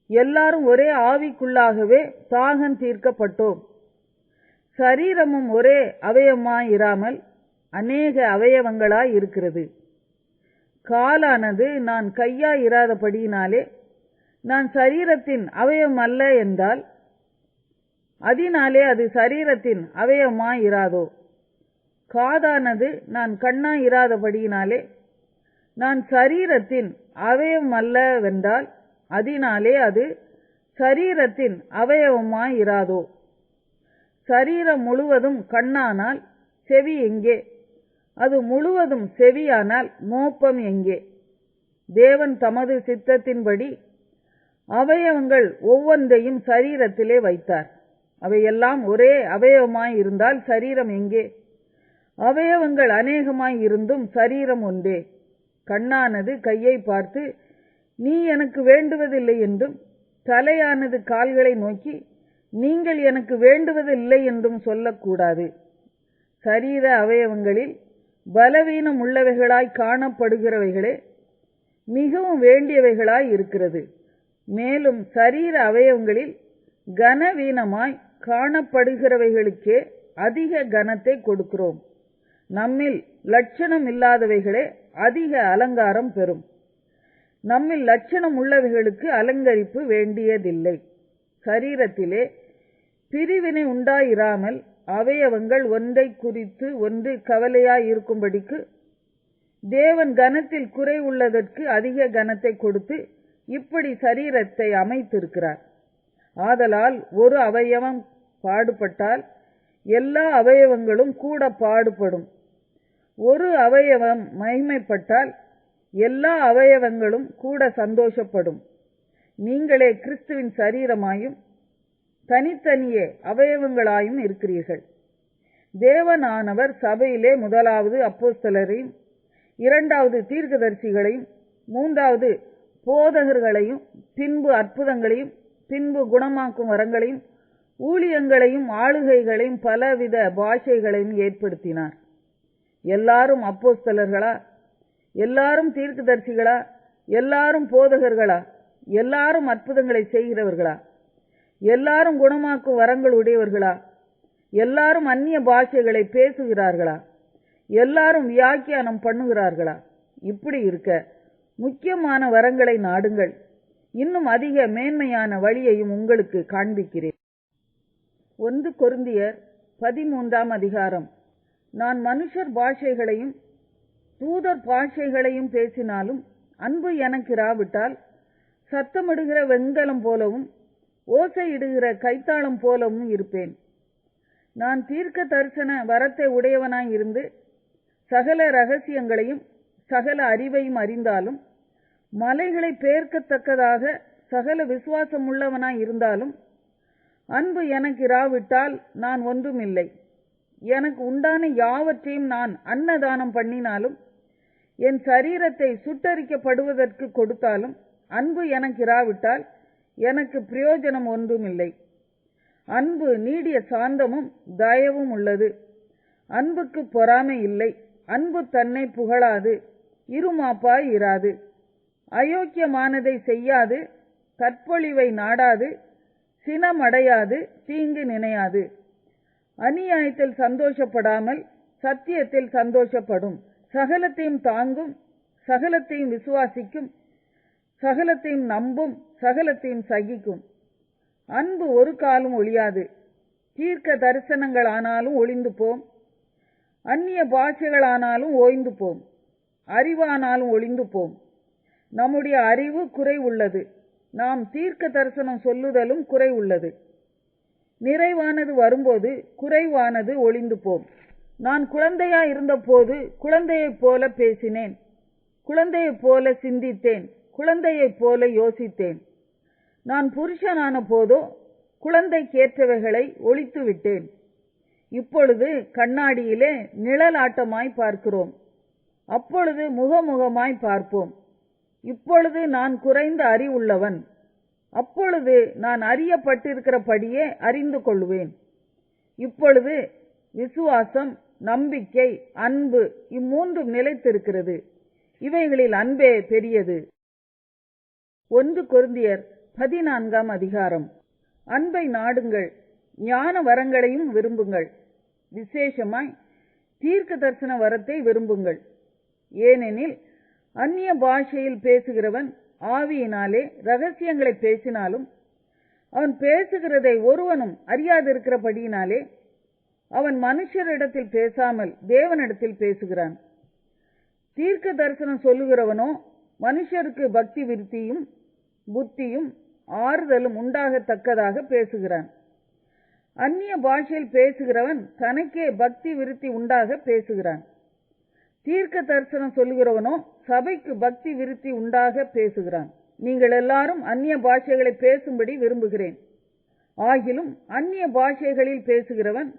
எல்லாரும் ஒரே ஆவிக்குள்ளாகவே தாகம் தீர்க்கப்பட்டோம். சரீரமும் ஒரே அவயவமாயிராமல் அநேக அவயவங்களாய் இருக்கிறது. காலானது நான் கையாயிராதபடியினாலே நான் சரீரத்தின் அவயவம் அல்ல என்றால் அதனாலே அது சரீரத்தின் அவயவமாயிராதோ? காதானது நான் கண்ணாயிராதபடியினாலே நான் சரீரத்தின் அவயவம் அல்லவென்றால் அதனாலே அது சரீரத்தின் அவயவமாயிராதோ? சரீரம் முழுவதும் கண்ணானால் செவி எங்கே? அது முழுவதும் செவியானால் மோப்பம் எங்கே? தேவன் தமது சித்தத்தின்படி அவயவங்கள் ஒவ்வொன்றையும் சரீரத்திலே வைத்தார். அவையெல்லாம் ஒரே அவயவமாய் இருந்தால் சரீரம் எங்கே? அவயவங்கள் அநேகமாய் இருந்தும் சரீரம் ஒன்றே. கண்ணானது கையை பார்த்து நீ எனக்கு வேண்டுவதில்லை என்றும், தலையானது கால்களை நோக்கி நீங்கள் எனக்கு வேண்டுவதில்லை என்றும் சொல்லக்கூடாது. சரீர அவயவங்களில் பலவீனம் உள்ளவைகளாய் காணப்படுகிறவைகளே மிகவும் வேண்டியவைகளாய் இருக்கிறது. மேலும் சரீர அவயவங்களில் கனவீனமாய் காணப்படுகிறவைகளுக்கே அதிக கனத்தை கொடுக்கிறோம். நம்மில் லட்சணம் இல்லாதவைகளே அதிக அலங்காரம் பெறும். நம்மில் லட்சணம் உள்ளவைகளுக்கு அலங்கரிப்பு வேண்டியதில்லை. சரீரத்திலே பிரிவினை உண்டாயிராமல் அவயவங்கள் ஒன்றை குறித்து ஒன்று கவலையாயிருக்கும்படிக்கு தேவன் கனத்தில் குறை உள்ளதற்கு அதிக கனத்தை கொடுத்து இப்படி சரீரத்தை அமைத்திருக்கிறார். ஆதலால் ஒரு அவயவம் பாடுபட்டால் எல்லா அவயவங்களும் கூட பாடுபடும். ஒரு அவயவம் மகிமைப்பட்டால் எல்லா அவயவங்களும் கூட சந்தோஷப்படும். நீங்களே கிறிஸ்துவின் சரீரமாயும் தனித்தனியே அவயவங்களாயும் இருக்கிறீர்கள். தேவனானவர் சபையிலே முதலாவது அப்போஸ்தலரையும், இரண்டாவது தீர்க்கதரிசிகளையும், மூன்றாவது போதகர்களையும், பின்பு அற்புதங்களையும், பின்பு குணமாக்கும் வரங்களையும், ஊழியங்களையும், ஆளுகைகளையும், பலவித பாஷைகளையும் ஏற்படுத்தினார். எல்லாரும் அப்போஸ்தலர்களா? எல்லாரும் தீர்க்கதரிசிகளா? எல்லாரும் போதகர்களா? எல்லாரும் அற்புதங்களை செய்கிறவர்களா? எல்லாரும் குணமாக்கும் வரங்கள் உடையவர்களா? எல்லாரும் அந்நிய பாஷைகளை பேசுகிறார்களா? எல்லாரும் வியாக்கியானம் பண்ணுகிறார்களா? இப்படி இருக்க முக்கியமான வரங்களை நாடுங்கள். இன்னும் அதிக மேன்மையான வழியையும் உங்களுக்கு காண்பிக்கிறேன். 1 கொரிந்தியர் 13ஆம் அதிகாரம். நான் மனுஷர் பாஷைகளையும் தூதர் பாஷைகளையும் பேசினாலும் அன்பு எனக்கு இராவிட்டால் சத்தமிடுகிற வெண்கலம் போலவும் ஓசையிடுகிற கைத்தாளம் போலவும் இருப்பேன். நான் தீர்க்க தரிசன வரத்தை உடையவனாய் இருந்து சகல ரகசியங்களையும் சகல அறிவையும் அறிந்தாலும், மலைகளை பெயர்க்கத்தக்கதாக சகல விசுவாசம் உள்ளவனாய் இருந்தாலும், அன்பு எனக்கு இராவிட்டால் நான் ஒன்றுமில்லை. எனக்கு உண்டான யாவற்றையும் நான் அன்னதானம் பண்ணினாலும், என் சரீரத்தை சுட்டரிக்கப்படுவதற்கு கொடுத்தாலும், அன்பு எனக்கு இராவிட்டால் எனக்கு பிரயோஜனம் ஒன்றுமில்லை. அன்பு நீடிய சாந்தமும் தயவும் உள்ளது. அன்புக்கு பொறாமை இல்லை. அன்பு தன்னை புகழாது, இருமாப்பாய் இராது, அயோக்கியமானதை செய்யாது, தற்பொழிவை நாடாது, சினமடையாது, தீங்கு நினையாது. அநியாயத்தில் சந்தோஷப்படாமல் சத்தியத்தில் சந்தோஷப்படும். சகலத்தையும் தாங்கும், சகலத்தையும் விசுவாசிக்கும், சகலத்தையும் நம்பும், சகலத்தையும் சகிக்கும். அன்பு ஒரு காலம் ஒழியாது. தீர்க்க தரிசனங்கள் ஆனாலும் ஒளிந்து போம், அந்நிய பாஷைகளானாலும் ஓய்ந்து போம், அறிவானாலும் ஒளிந்து போம். நம்முடைய அறிவு குறை உள்ளது, நாம் தீர்க்க தரிசனம் சொல்லுதலும் குறை உள்ளது. நிறைவானது வரும்போது குறைவானது ஒளிந்து போம். நான் குழந்தையாய் இருந்தபோது குழந்தையைப் போல பேசினேன், குழந்தையைப் போல சிந்தித்தேன், குழந்தையைப் போல யோசித்தேன். நான் புருஷனான போதோ குழந்தைக்கேற்றவைகளை ஒழித்து விட்டேன். இப்பொழுது கண்ணாடியிலே நிழலாட்டமாய் பார்க்கிறோம், அப்பொழுது முகமுகமாய் பார்ப்போம். இப்பொழுது நான் குறைந்த அறிவுள்ளவன், அப்பொழுது நான் அறியப்பட்டிருக்கிறபடியே அறிந்து கொள்வேன். இப்பொழுது விசுவாசம், நம்பிக்கை, அன்பு இம்மூன்றும் நிலைத்திருக்கிறது. இவைகளில் அன்பே பெரியது. 1 கொரிந்தியர் 14ஆம் அதிகாரம். அன்பை நாடுங்கள், ஞான வரங்களையும் விரும்புங்கள், விசேஷமாய் தீர்க்க தரிசன வரத்தை விரும்புங்கள். ஏனெனில் அந்நிய பாஷையில் பேசுகிறவன் ஆவியினாலே ரகசியங்களை பேசினாலும் அவன் பேசுகிறதை ஒருவனும் அறியாதிருக்கிறபடியினாலே அவன் மனுஷரிடத்தில் பேசாமல் தேவனிடத்தில் பேசுகிறான். தீர்க்க தரிசனம் சொல்லுகிறவனோ மனுஷருக்கு பக்தி விருத்தியும் புத்தியும் ஆறுதலும் உண்டாகத்தக்கதாக பேசுகிறான். அந்நிய பாஷையில் பேசுகிறவன் தனக்கே பக்தி விருத்தி உண்டாக பேசுகிறான். தீர்க்க தரிசனம் சொல்லுகிறவனோ சபைக்கு பக்தி விருத்தி உண்டாக பேசுகிறான். நீங்கள் எல்லாரும் அந்நிய பாஷைகளை பேசும்படி விரும்புகிறேன். ஆகிலும் அந்நிய பாஷைகளில் பேசுகிறவன்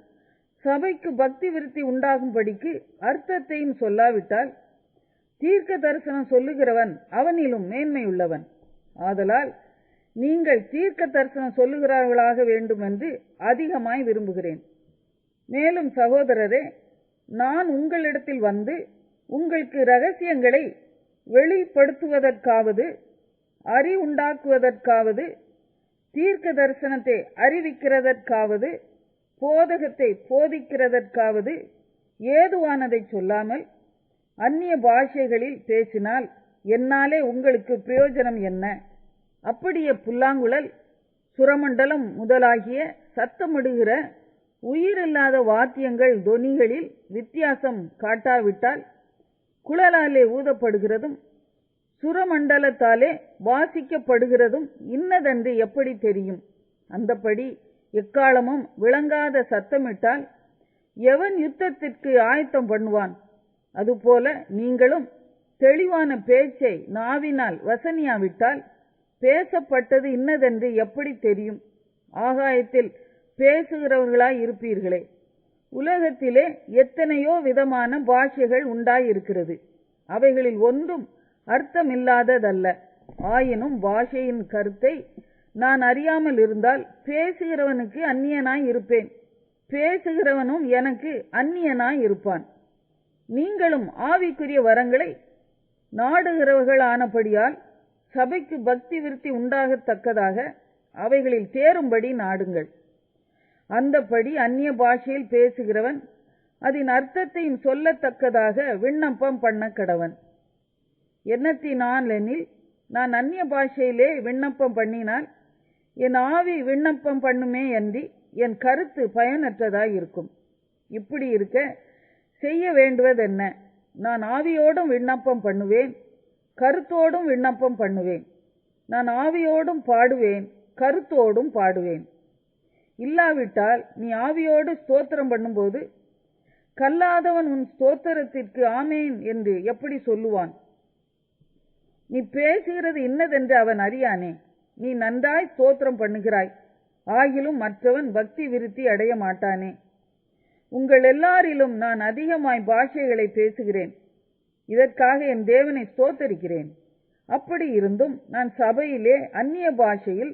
சபைக்கு பக்தி விருத்தி உண்டாகும்படிக்கு அர்த்தத்தையும் சொல்லாவிட்டால் தீர்க்க தரிசனம் சொல்லுகிறவன் அவனிலும் மேன்மையுள்ளவன். ஆதலால் நீங்கள் தீர்க்க தரிசனம் சொல்லுகிறவர்களாக வேண்டும் என்று அதிகமாய் விரும்புகிறேன். மேலும் சகோதரரே, நான் உங்களிடத்தில் வந்து உங்களுக்கு இரகசியங்களை வெளிப்படுத்துவதற்காவது, அறிவுண்டாக்குவதற்காவது, தீர்க்க தரிசனத்தை அறிவிக்கிறதற்காவது, போதகத்தை போதிக்கிறதற்காவது ஏதுவானதை சொல்லாமல் அந்நிய பாஷைகளில் பேசினால் என்னாலே உங்களுக்கு பிரயோஜனம் என்ன? அப்படியே புல்லாங்குழல், சுரமண்டலம் முதலாகிய சத்தமிடுகிற உயிரில்லாத வாத்தியங்கள் தொனிகளில் வித்தியாசம் காட்டாவிட்டால், குழலாலே ஊதப்படுகிறதும் சுரமண்டலத்தாலே வாசிக்கப்படுகிறதும் இன்னதென்று எப்படி தெரியும்? அந்தப்படி எக்காலமும் விளங்காத சத்தமிட்டால் எவன் யுத்தத்திற்கு ஆயத்தம் பண்ணுவான்? அதுபோல நீங்களும் தெளிவான பேச்சை நாவினால் வசனியாவிட்டால் பேசப்பட்டது இன்னதென்று எப்படி தெரியும்? ஆகாயத்தில் பேசுகிறவர்களாய் இருப்பீர்களே. உலகத்திலே எத்தனையோ விதமான பாஷைகள் உண்டாயிருக்கிறது. அவைகளில் ஒன்றும் அர்த்தமில்லாததல்ல. ஆயினும் பாஷையின் கருத்தை நான் அறியாமல் இருந்தால் பேசுகிறவனுக்கு அந்நியனாய் இருப்பேன், பேசுகிறவனும் எனக்கு அந்நியனாய் இருப்பான். நீங்களும் ஆவிக்குரிய வரங்களை நாடுகிறவர்கள் ஆனபடியால் சபைக்கு பக்தி விருத்தி உண்டாகத்தக்கதாக அவைகளில் தேரும்படி நாடுங்கள். அந்தப்படி அந்நிய பாஷையில் பேசுகிறவன் அதன் அர்த்தத்தையும் சொல்லத்தக்கதாக விண்ணப்பம் பண்ண கடவன். எண்ணத்தினாலெனில் நான் அந்நிய பாஷையிலே விண்ணப்பம் பண்ணினால் என் ஆவி விண்ணப்பம் பண்ணுமே அன்றி என் கருத்து பயனற்றதாயிருக்கும். இப்படி இருக்க செய்ய வேண்டுவதென்ன? நான் ஆவியோடும் விண்ணப்பம் பண்ணுவேன், கருத்தோடும் விண்ணப்பம் பண்ணுவேன். நான் ஆவியோடும் பாடுவேன், கருத்தோடும் பாடுவேன். இல்லாவிட்டால் நீ ஆவியோடு ஸ்தோத்திரம் பண்ணும்போது கல்லாதவன் உன் ஸ்தோத்திரத்திற்கு ஆமேன் என்று எப்படி சொல்லுவான்? நீ பேசுகிறது இன்னதென்று அவன் அறியானே. நீ நன்றாய் ஸ்தோத்திரம் பண்ணுகிறாய், ஆகிலும் மற்றவன் பக்தி விருத்தி அடைய மாட்டானே. உங்கள் எல்லாரிலும் நான் அதிகமாய் பாஷைகளை பேசுகிறேன், இதற்காக என் தேவனை ஸ்தோத்தரிக்கிறேன். அப்படி இருந்தும் நான் சபையிலே அந்நிய பாஷையில்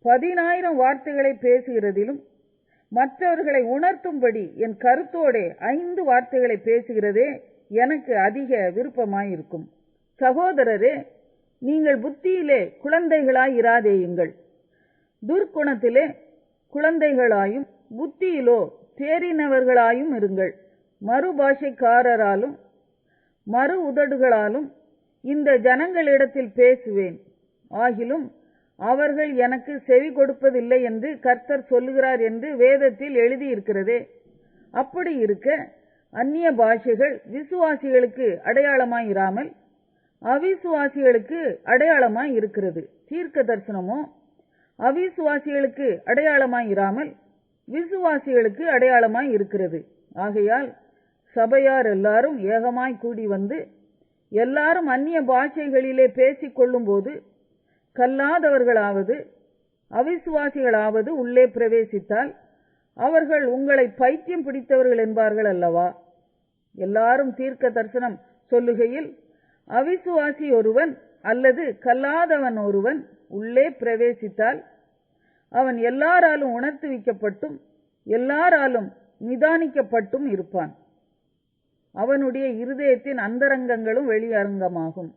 10,000 வார்த்தைகளை பேசுகிறதிலும் மற்றவர்களை உணர்த்தும்படி என் கருத்தோடே 5 வார்த்தைகளை பேசுகிறதே எனக்கு அதிக விருப்பமாயிருக்கும். சகோதரரே, நீங்கள் புத்தியிலே குழந்தைகளாய் இராதேயுங்கள், துர்க்குணத்திலே குழந்தைகளாயும் புத்தியிலோ தேறினவர்களாயும் இருங்கள். மறுபாஷைக்காரராலும் மறு உதடுகளாலும் இந்த ஜனங்களிடத்தில் பேசுவேன், ஆகிலும் அவர்கள் எனக்கு செவி கொடுப்பதில்லை என்று கர்த்தர் சொல்லுகிறார் என்று வேதத்தில் எழுதியிருக்கிறதே. அப்படி இருக்க அந்நிய பாஷைகள் விசுவாசிகளுக்கு அடையாளமாய் இராமல் அவிசுவாசிகளுக்கு அடையாளமாய் இருக்கிறது. தீர்க்க தரிசனமோ அவிசுவாசிகளுக்கு அடையாளமாய் இராமல் விசுவாசிகளுக்கு அடையாளமாய் இருக்கிறது. ஆகையால் சபையார் எல்லாரும் ஏகமாய் கூடி வந்து எல்லாரும் அந்நிய பாஷைகளிலே பேசிக் கொள்ளும் போது கல்லாதவர்களாவது அவிசுவாசிகளாவது உள்ளே பிரவேசித்தால் அவர்கள் உங்களை பைத்தியம் பிடித்தவர்கள் என்பார்கள் அல்லவா? எல்லாரும் தீர்க்க தரிசனம் சொல்லுகையில் அவிசுவாசி ஒருவன் அல்லது கல்லாதவன் ஒருவன் உள்ளே பிரவேசித்தால் அவன் எல்லாராலும் உணர்த்துவிக்கப்பட்டும் எல்லாராலும் நிதானிக்கப்பட்டும் இருப்பான். அவனுடைய இருதயத்தின் அந்தரங்கங்களும் வெளியரங்கமாகும்.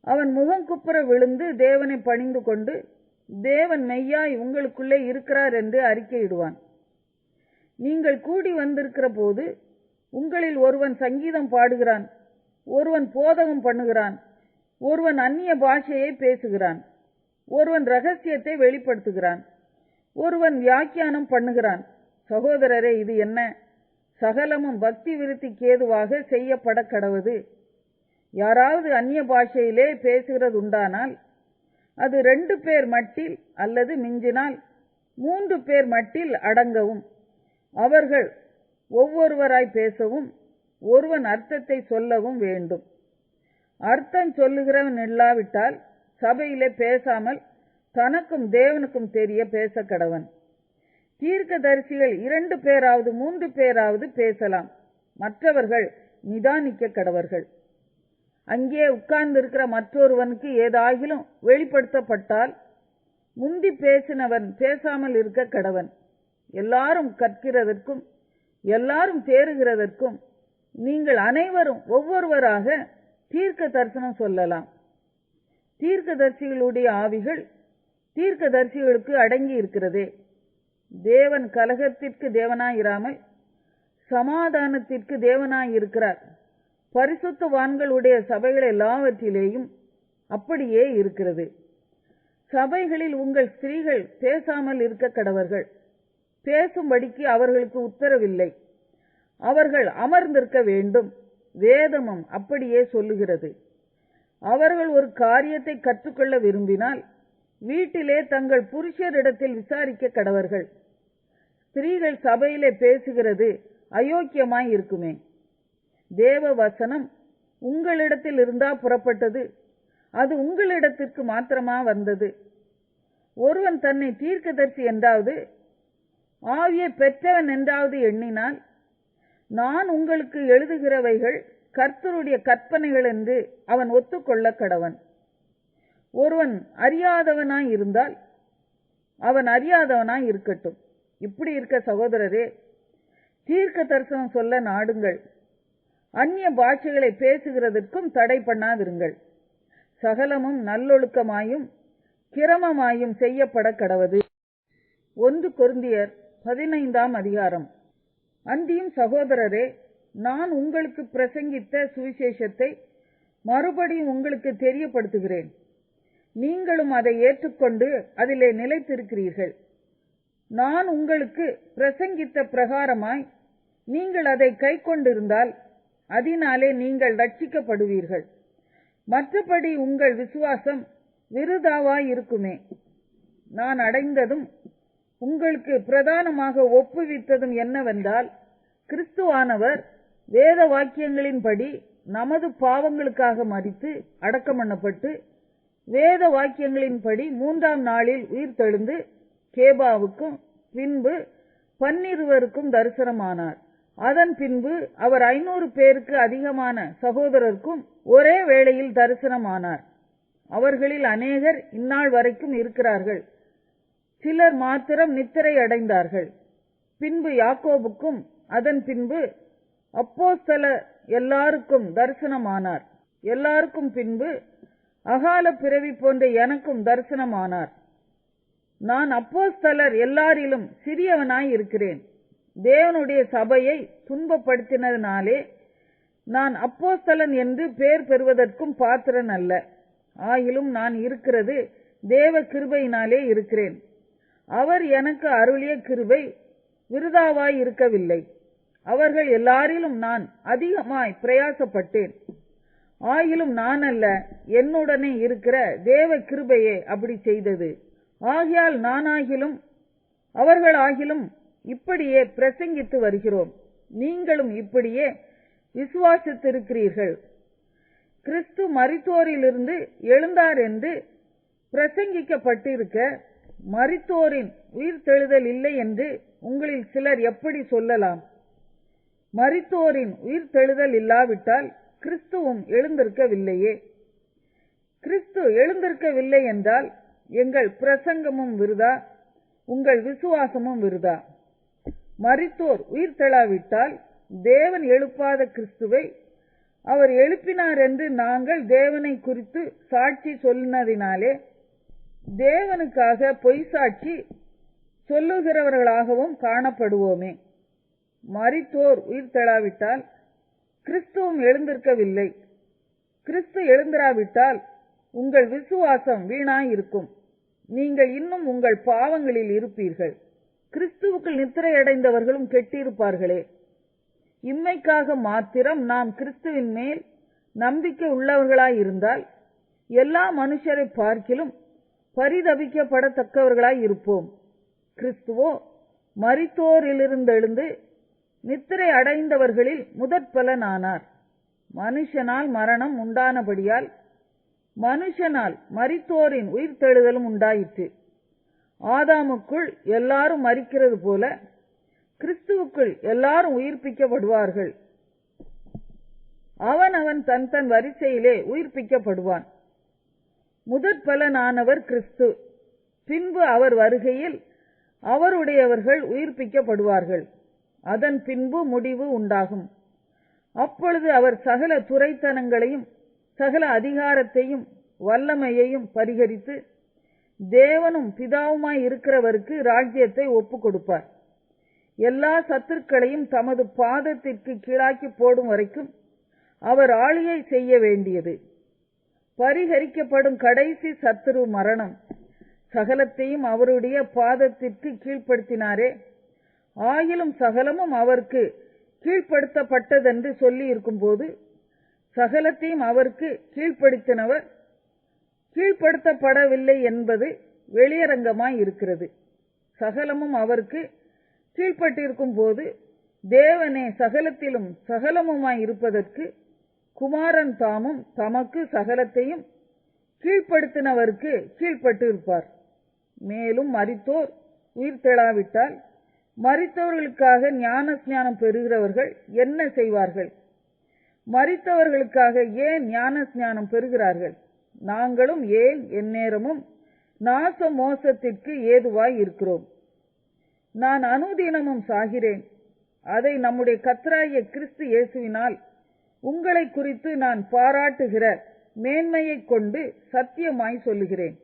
அவன் முகங்குப்புற விழுந்து தேவனை பணிந்து கொண்டு தேவன் மெய்யாய் உங்களுக்குள்ளே இருக்கிறார் என்று அறிக்கையிடுவான். நீங்கள் கூடி வந்திருக்கிற போது உங்களில் ஒருவன் சங்கீதம் பாடுகிறான், ஒருவன் போதகம் பண்ணுகிறான், ஒருவன் அந்நிய பாஷையை பேசுகிறான், ஒருவன் ரகசியத்தை வெளிப்படுத்துகிறான், ஒருவன் வியாக்கியானம் பண்ணுகிறான். சகோதரரே, இது என்ன? சகலமும் பக்தி விருத்திக்கு ஏதுவாக செய்யப்பட கடவது. யாராவது அந்நிய பாஷையிலே பேசுகிறது உண்டானால் அது 2 பேர் மட்டில் அல்லது மிஞ்சினால் 3 பேர் மட்டில் அடங்கவும், அவர்கள் ஒவ்வொருவராய் பேசவும் ஒருவன் அர்த்தத்தை சொல்லவும் வேண்டும். அர்த்தம் சொல்லுகிறவன் இல்லாவிட்டால் சபையிலே பேசாமல் தனக்கும் தேவனுக்கும் தெரிய பேச கடவன். தீர்க்க தரிசிகள் 2 பேராவது 3 பேராவது பேசலாம், மற்றவர்கள் நிதானிக்க கடவர்கள். அங்கே உட்கார்ந்திருக்கிற மற்றொருவனுக்கு ஏதாகிலும் வெளிப்படுத்தப்பட்டால் முந்தி பேசினவன் பேசாமல் இருக்க கடவன். எல்லாரும் கற்கிறதற்கும் எல்லாரும் தேறுகிறதற்கும் நீங்கள் அனைவரும் ஒவ்வொருவராக தீர்க்க தரிசனம் சொல்லலாம். தீர்க்கதரிசிகளுடைய ஆவிகள் தீர்க்கதரிசிகளுக்கு அடங்கி இருக்கிறதே. தேவன் கலகத்திற்கு தேவனாயிராமல் சமாதானத்திற்கு தேவனாயிருக்கிறார். பரிசுத்தவான்களுடைய சபைகள் எல்லாவற்றிலேயும் அப்படியே இருக்கிறது. சபைகளில் உங்கள் ஸ்திரீகள் பேசாமல் இருக்க கடவர்கள். பேசும்படிக்கு அவர்களுக்கு உத்தரவில்லை. அவர்கள் அமர்ந்திருக்க வேண்டும். வேதமும் அப்படியே சொல்லுகிறது. அவர்கள் ஒரு காரியத்தை கற்றுக்கொள்ள விரும்பினால் வீட்டிலே தங்கள் புருஷரிடத்தில் விசாரிக்க கடவர்கள். ஸ்திரீகள் சபையிலே பேசுகிறது அயோக்கியமாய் இருக்குமே. தேவ வசனம் உங்களிடத்தில் இருந்தா புறப்பட்டது, அது உங்களிடத்திற்கு மாத்திரமா வந்தது. ஒருவன் தன்னை தீர்க்கதரிசி என்றாவது ஆவியை பெற்றவன் என்றாவது எண்ணினால், நான் உங்களுக்கு எழுதுகிறவைகள் கர்த்தருடைய கற்பனைகள் என்று அவன் ஒத்துக்கொள்ள கடவன். ஒருவன் அறியாதவனாய் இருந்தால் அவன் அறியாதவனாய் இருக்கட்டும். இப்படி இருக்க சகோதரரே, தீர்க்க தரிசனம் சொல்ல நாடுங்கள். அந்நிய பாஷைகளை பேசுகிறதற்கும் தடை பண்ணாதிருங்கள். சகலமும் நல்லொழுக்கமாயும் கிரமமாயும் செய்யப்பட கடவது. 1 கொரிந்தியர் 15ஆம் அதிகாரம். அன்றியும் சகோதரரே, நான் உங்களுக்கு பிரசங்கித்த சுவிசேஷத்தை மறுபடியும் உங்களுக்கு தெரியப்படுத்துகிறேன். நீங்களும் அதை ஏற்றுக்கொண்டு அதிலே நிலைத்திருக்கிறீர்கள். நான் உங்களுக்கு பிரசங்கித்த பிரகாரமாய் நீங்கள் அதை கைக்கொண்டிருந்தால் அதனாலே நீங்கள் ரட்சிக்கப்படுவீர்கள். மற்றபடி உங்கள் விசுவாசம் விருதாவாய் இருக்குமே. நான் அடைந்ததும் உங்களுக்கு பிரதானமாக ஒப்புவித்ததும் என்னவென்றால், கிறிஸ்துவானவர் வேத வாக்கியங்களின்படி நமது பாவங்களுக்காக மரித்து அடக்கம் பண்ணப்பட்டு வேத வாக்கியங்களின்படி 3ஆம் நாளில் உயிர்த்தெழுந்து கேபாவுக்கும் பின்பு 12 தரிசனமானார். அதன் பின்பு அவர் 500 பேருக்கு அதிகமான சகோதரருக்கும் ஒரே வேளையில் தரிசனமானார். அவர்களில் அநேகர் இந்நாள் வரைக்கும் இருக்கிறார்கள். சிலர் மாத்திரம் நித்திரை அடைந்தார்கள். பின்பு யாக்கோபுக்கும் அதன் பின்பு அப்போஸ்தலர் எல்லாருக்கும் தரிசனமானார். எல்லாருக்கும் பின்பு அகால பிறவி போன்ற எனக்கும் தரிசனமானார். நான் அப்போஸ்தலர் எல்லாரிலும் சிறியவனாய் இருக்கிறேன். தேவனுடைய சபையை துன்பப்படுத்தினதினாலே நான் அப்போஸ்தலன் என்று பெயர் பெறுவதற்கும் பாத்திரன் அல்ல. ஆயிலும் நான் இருக்கிறது தேவ கிருபையினாலே இருக்கிறேன். அவர் எனக்கு அருளிய கிருபை விருதாவாய் இருக்கவில்லை. அவர்கள் எல்லாரிலும் நான் அதிகமாய் பிரயாசப்பட்டேன். ஆயிலும் நான் அல்ல, என்னுடனே இருக்கிற தேவ கிருபையே அப்படி செய்தது. ஆகையால் நானாகிலும் அவர்களாகிலும் இப்படியே பிரசங்கித்து வருகிறோம். நீங்களும் இப்படியே விசுவாசித்திருக்கிறீர்கள். கிறிஸ்து மரித்தோரிலிருந்து எழுந்தார் என்று பிரசங்கிக்கப்பட்டிருக்க, மரித்தோரின் உயிர்த்தெழுதல் இல்லை என்று உங்களில் சிலர் எப்படி சொல்லலாம்? மரித்தோரின் உயிர்த்தெழுதல் இல்லாவிட்டால் கிறிஸ்துவும் எழுந்திருக்கவில்லையே. கிறிஸ்து எழுந்திருக்கவில்லை என்றால் எங்கள் பிரசங்கமும் விருதா, உங்கள் விசுவாசமும் விருதா. மரித்தோர் உயிர்த்தெழாவிட்டால் தேவன் எழுப்பாத கிறிஸ்துவை அவர் எழுப்பினார் என்று நாங்கள் தேவனை குறித்து சாட்சி சொல்லினதினாலே தேவனுக்காக பொய் சாட்சி சொல்லுகிறவர்களாகவும் காணப்படுவோமே. மரித்தோர் உயிர்த்தெழாவிட்டால் கிறிஸ்துவும் எழுந்திருக்கவில்லை. கிறிஸ்து எழுந்திராவிட்டால் உங்கள் விசுவாசம் வீணாயிருக்கும். நீங்கள் இன்னும் உங்கள் பாவங்களில் இருப்பீர்கள். கிறிஸ்துவுக்குள் நித்திரையடைந்தவர்களும் கெட்டிருப்பார்களே. இம்மைக்காக மாத்திரம் நாம் கிறிஸ்துவின் மேல் நம்பிக்கை உள்ளவர்களாயிருந்தால் எல்லா மனுஷரை பார்க்கிலும் பரிதபிக்கப்படத்தக்கவர்களாய் இருப்போம். கிறிஸ்துவோ மரித்தோரிலிருந்தெழுந்து நித்திரை அடைந்தவர்களில் முதற்பலனானார். மனுஷனால் மரணம் உண்டானபடியால் மனுஷனால் மரித்தோரின் உயிர்த்தெழுதலும் உண்டாயிற்று. ஆதாமுக்குள் எல்லாரும் மரிக்கிறது போல கிறிஸ்துவுக்குள் எல்லாரும் உயிர்ப்பிக்கப்படுவார்கள். அவன் தன் தன் வரிசையிலே உயிர்ப்பிக்கப்படுவான். முதற்பலனானவர் கிறிஸ்து. பின்பு அவர் வருகையில் அவருடையவர்கள் உயிர்ப்பிக்கப்படுவார்கள். அதன் பின்பு முடிவு உண்டாகும். அப்பொழுது அவர் சகல துரைத்தனங்களையும் சகல அதிகாரத்தையும் வல்லமையையும் பரிகரித்து தேவனும் பிதாவுமாய் இருக்கிறவருக்கு ராஜ்யத்தை ஒப்புக் கொடுப்பார். எல்லா சத்துருக்களையும் தமது பாதத்திற்கு கீழாக்கி போடும் வரைக்கும் அவர் ஆளுகை செய்ய வேண்டியது. பரிகரிக்கப்படும் கடைசி சத்துரு மரணம். சகலத்தையும் அவருடைய பாதத்திற்கு கீழ்ப்படுத்தினாரே, ஆகிலும் சகலமும் அவருக்கு கீழ்ப்படுத்தப்பட்டதென்று சொல்லி இருக்கும்போது, சகலத்தையும் அவருக்கு கீழ்ப்படுத்தினவர் கீழ்ப்படுத்தப்படவில்லை என்பது வெளியரங்கமாய் இருக்கிறது. சகலமும் அவருக்கு கீழ்ப்பட்டிருக்கும் போது, தேவனே சகலத்திலும் சகலமுமாய் இருப்பதற்கு குமாரன் தாமும் தமக்கு சகலத்தையும் கீழ்ப்படுத்தினவருக்கு கீழ்ப்பட்டு இருப்பார். மேலும் மரித்தோர் உயிர்த்தெழாவிட்டால் மரித்தவர்களுக்காக ஞான ஸ்நானம் பெறுகிறவர்கள் என்ன செய்வார்கள்? மரித்தவர்களுக்காக ஏன் ஞான ஸ்நானம் பெறுகிறார்கள்? நாங்களும் ஏன் எந்நேரமும் நாச மோசத்திற்கு ஏதுவாய் இருக்கிறோம். நான் அனுதினமும் சாகிறேன். அதை நம்முடைய கர்த்தராகிய கிறிஸ்து இயேசுவினால் உங்களை குறித்து நான் பாராட்டுகிற மேன்மையை கொண்டு சத்தியமாய் சொல்லுகிறேன்.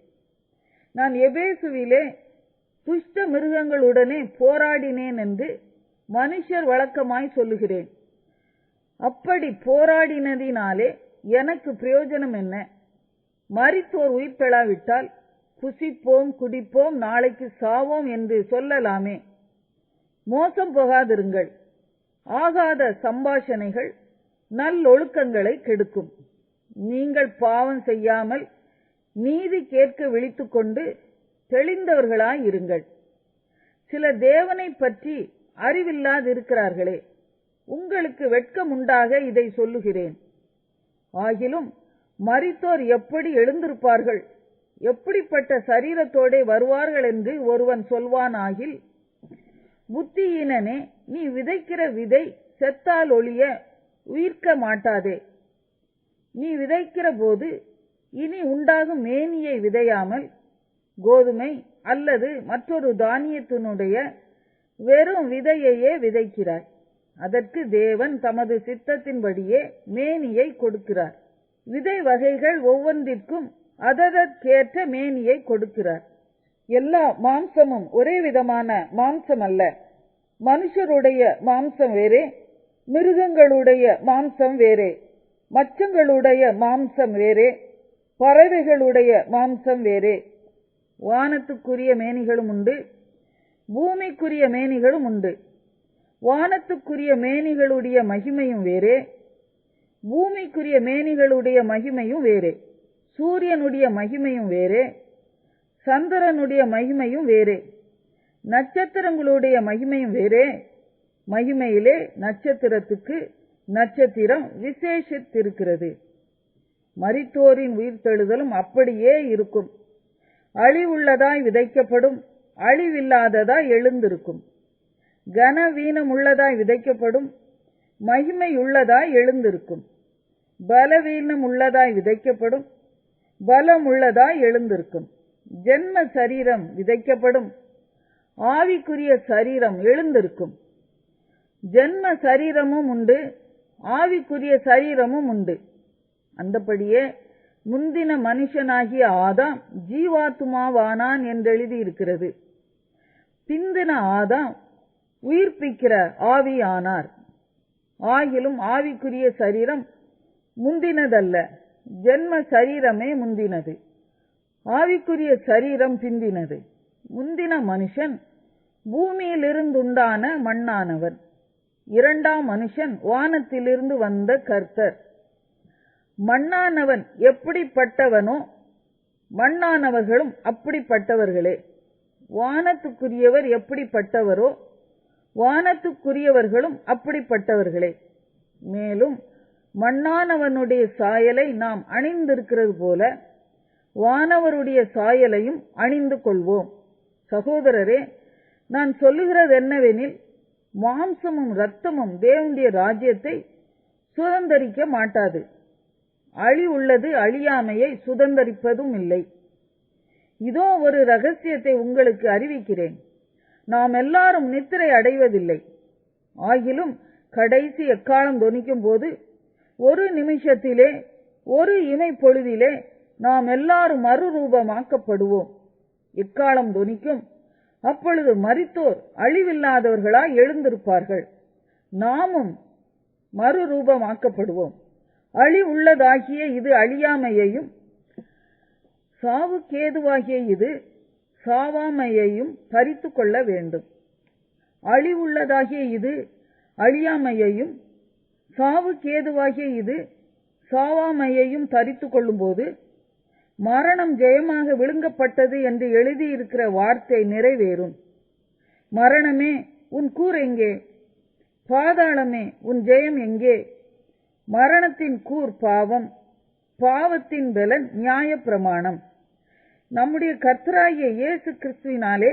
நான் எபேசுவிலே துஷ்ட மிருகங்களுடனே போராடினேன் என்று மனுஷர் வழக்கமாய் சொல்லுகிறேன். அப்படி போராடினதினாலே எனக்கு பிரயோஜனம் என்ன? மரித்தோர் உயிர்த்தெழாவிட்டால் புசிப்போம், குடிப்போம், நாளைக்கு சாவோம் என்று சொல்லலாமே. மோசம் போகாதிருங்கள். ஆகாத சம்பாஷணைகள் நல்லொழுக்கங்களை கெடுக்கும். நீங்கள் பாவம் செய்யாமல் நீதி கேட்க விழித்துக்கொண்டு தெளிந்தவர்களாயிருங்கள். சில தேவனை பற்றி அறிவில்லாதிருக்கிறார்களே, உங்களுக்கு வெட்கம் உண்டாக இதை சொல்லுகிறேன். ஆகிலும் மரித்தோர் எப்படி எழுந்திருப்பார்கள்? எப்படிப்பட்ட சரீரத்தோடே வருவார்கள் என்று ஒருவன் சொல்வானாகில், புத்தியீனனே, நீ விதைக்கிற விதை செத்தால் ஒழிய உயிர்க்க மாட்டாதே. நீ விதைக்கிற போது இனி உண்டாகும் மேனியை விதையாமல் கோதுமை அல்லது மற்றொரு தானியத்தினுடைய வெறும் விதையையே விதைக்கிறாய். அதற்கு தேவன் தமது சித்தத்தின்படியே மேனியை கொடுக்கிறார். விதை வகைகள் ஒவ்வொன்றிற்கும் அதற்கேற்ற மேனியை கொடுக்கிறார். எல்லா மாம்சமும் ஒரே விதமான மாம்சம் அல்ல. மனுஷருடைய மாம்சம் வேறே, மிருகங்களுடைய மாம்சம் வேறே, மச்சங்களுடைய மாம்சம் வேறே, பறவைகளுடைய மாம்சம் வேறே. வானத்துக்குரிய மேனிகளும் உண்டு, பூமிக்குரிய மேனிகளும் உண்டு. வானத்துக்குரிய மேனிகளுடைய மகிமையும் வேறே, பூமிக்குரிய மேனிகளுடைய மகிமையும் வேறே. சூரியனுடைய மகிமையும் வேறே, சந்திரனுடைய மகிமையும் வேறே. நட்சத்திரங்களுடைய மகிமையும் வேறே. மகிமையிலே நட்சத்திரத்துக்கு நட்சத்திரம் விசேஷித்திருக்கிறது. மரித்தோரின் உயிர்த்தெழுதலும் அப்படியே இருக்கும். அழிவுள்ளதாய் விதைக்கப்படும், அழிவில்லாததாய் எழுந்திருக்கும். கனவீனம் உள்ளதாய் விதைக்கப்படும், மகிமையுள்ளதாய் எழுந்திருக்கும். பலவீனம் உள்ளதாய் விதைக்கப்படும், பலம் உள்ளதாய் எழுந்திருக்கும். ஜென்ம சரீரம் விதைக்கப்படும், ஆவிக்குரிய சரீரம் எழுந்திருக்கும். ஜென்ம சரீரமும் உண்டு, ஆவிக்குரிய சரீரமும் உண்டு. அந்தபடியே முந்தின மனுஷனாகிய ஆதாம் ஜீவாத்துமாவானான் என்றெழுதியிருக்கிறது. பிந்தின ஆதாம் உயிர்ப்பிக்கிற ஆவியானார். ஆகிலும் ஆவிக்குரிய சரீரம் முந்தினதல்ல, ஜென்ம சரீரமே முந்தினது. ஆவிக்குரிய சரீரம் பிந்தினது. முந்தின மனுஷன் பூமியிலிருந்துண்டான மண்ணானவன். இரண்டாம் மனுஷன் வானத்திலிருந்து வந்த கர்த்தர். மண்ணானவன் எப்படிப்பட்டவனோ மண்ணானவர்களும் அப்படிப்பட்டவர்களே. வானத்துக்குரியவர் எப்படிப்பட்டவரோ வானத்துக்குரியவர்களும் அப்படிப்பட்டவர்களே. மேலும் மண்ணானவனுடைய சாயலை நாம் அணிந்திருக்கிறது போல வானவருடைய சாயலையும் அணிந்து கொள்வோம். சகோதரரே, நான் சொல்லுகிறது என்னவெனில், மாம்சமும் இரத்தமும் தேவனுடைய ராஜ்யத்தை சுதந்தரிக்க மாட்டாது. அழிவுள்ளது அழியாமையை சுதந்தரிப்பதும் இல்லை. இதோ ஒரு ரகசியத்தை உங்களுக்கு அறிவிக்கிறேன். நாம் எல்லாரும் நித்திரை அடைவதில்லை. ஆகிலும் கடைசி எக்காலம் தொனிக்கும் போது ஒரு நிமிஷத்திலே, ஒரு இமை பொழுதிலே நாம் எல்லாரும் மறுரூபமாக்கப்படுவோம். எக்காலம் தொனிக்கும். அப்பொழுது மரித்தோர் அழிவில்லாதவர்களாய் எழுந்திருப்பார்கள். நாமும் மறுரூபமாக்கப்படுவோம். அழிவுள்ளதாகிய இது அழியாமையையும் சாவுக்கேதுவாகிய இது சாவாமையையும் தரித்து கொள்ள வேண்டும். அழிவுள்ளதாகிய இது அழியாமையையும் சாவுக்கேதுவாகிய இது சாவாமையையும் தரித்து கொள்ளும்போது மரணம் ஜெயமாக விழுங்கப்பட்டது என்று எழுதியிருக்கிற வார்த்தை நிறைவேறும். மரணமே உன் கூர் எங்கே? பாதாளமே உன் ஜெயம் எங்கே? மரணத்தின் கூர் பாவம், பாவத்தின் பலன் நியாயப்பிரமாணம். நம்முடைய கர்த்தராகிய இயேசு கிறிஸ்துவினாலே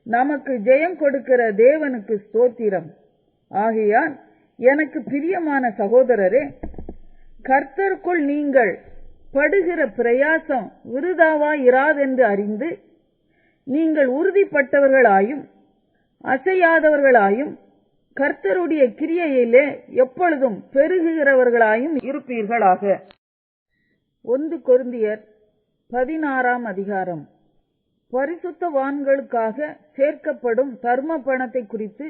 நமக்கு ஜெயம் கொடுக்கிற தேவனுக்கு ஸ்தோத்திரம். ஆகையால் எனக்கு பிரியமான சகோதரரே, கர்த்தருக்குள் நீங்கள் படுகிற பிரயாசம் விருதாவாயிராதென்று அறிந்து நீங்கள் உறுதிப்பட்டவர்களாயும் அசையாதவர்களாயும் கர்த்தருடைய கிரியையிலே எப்பொழுதும் பெருகுகிறவர்களாயும் இருப்பீர்களாக. 1 கொரிந்தியர் 16 அதிகாரம். பரிசுத்தவான்களுக்காக சேர்க்கப்படும் தர்ம பணத்தை குறித்து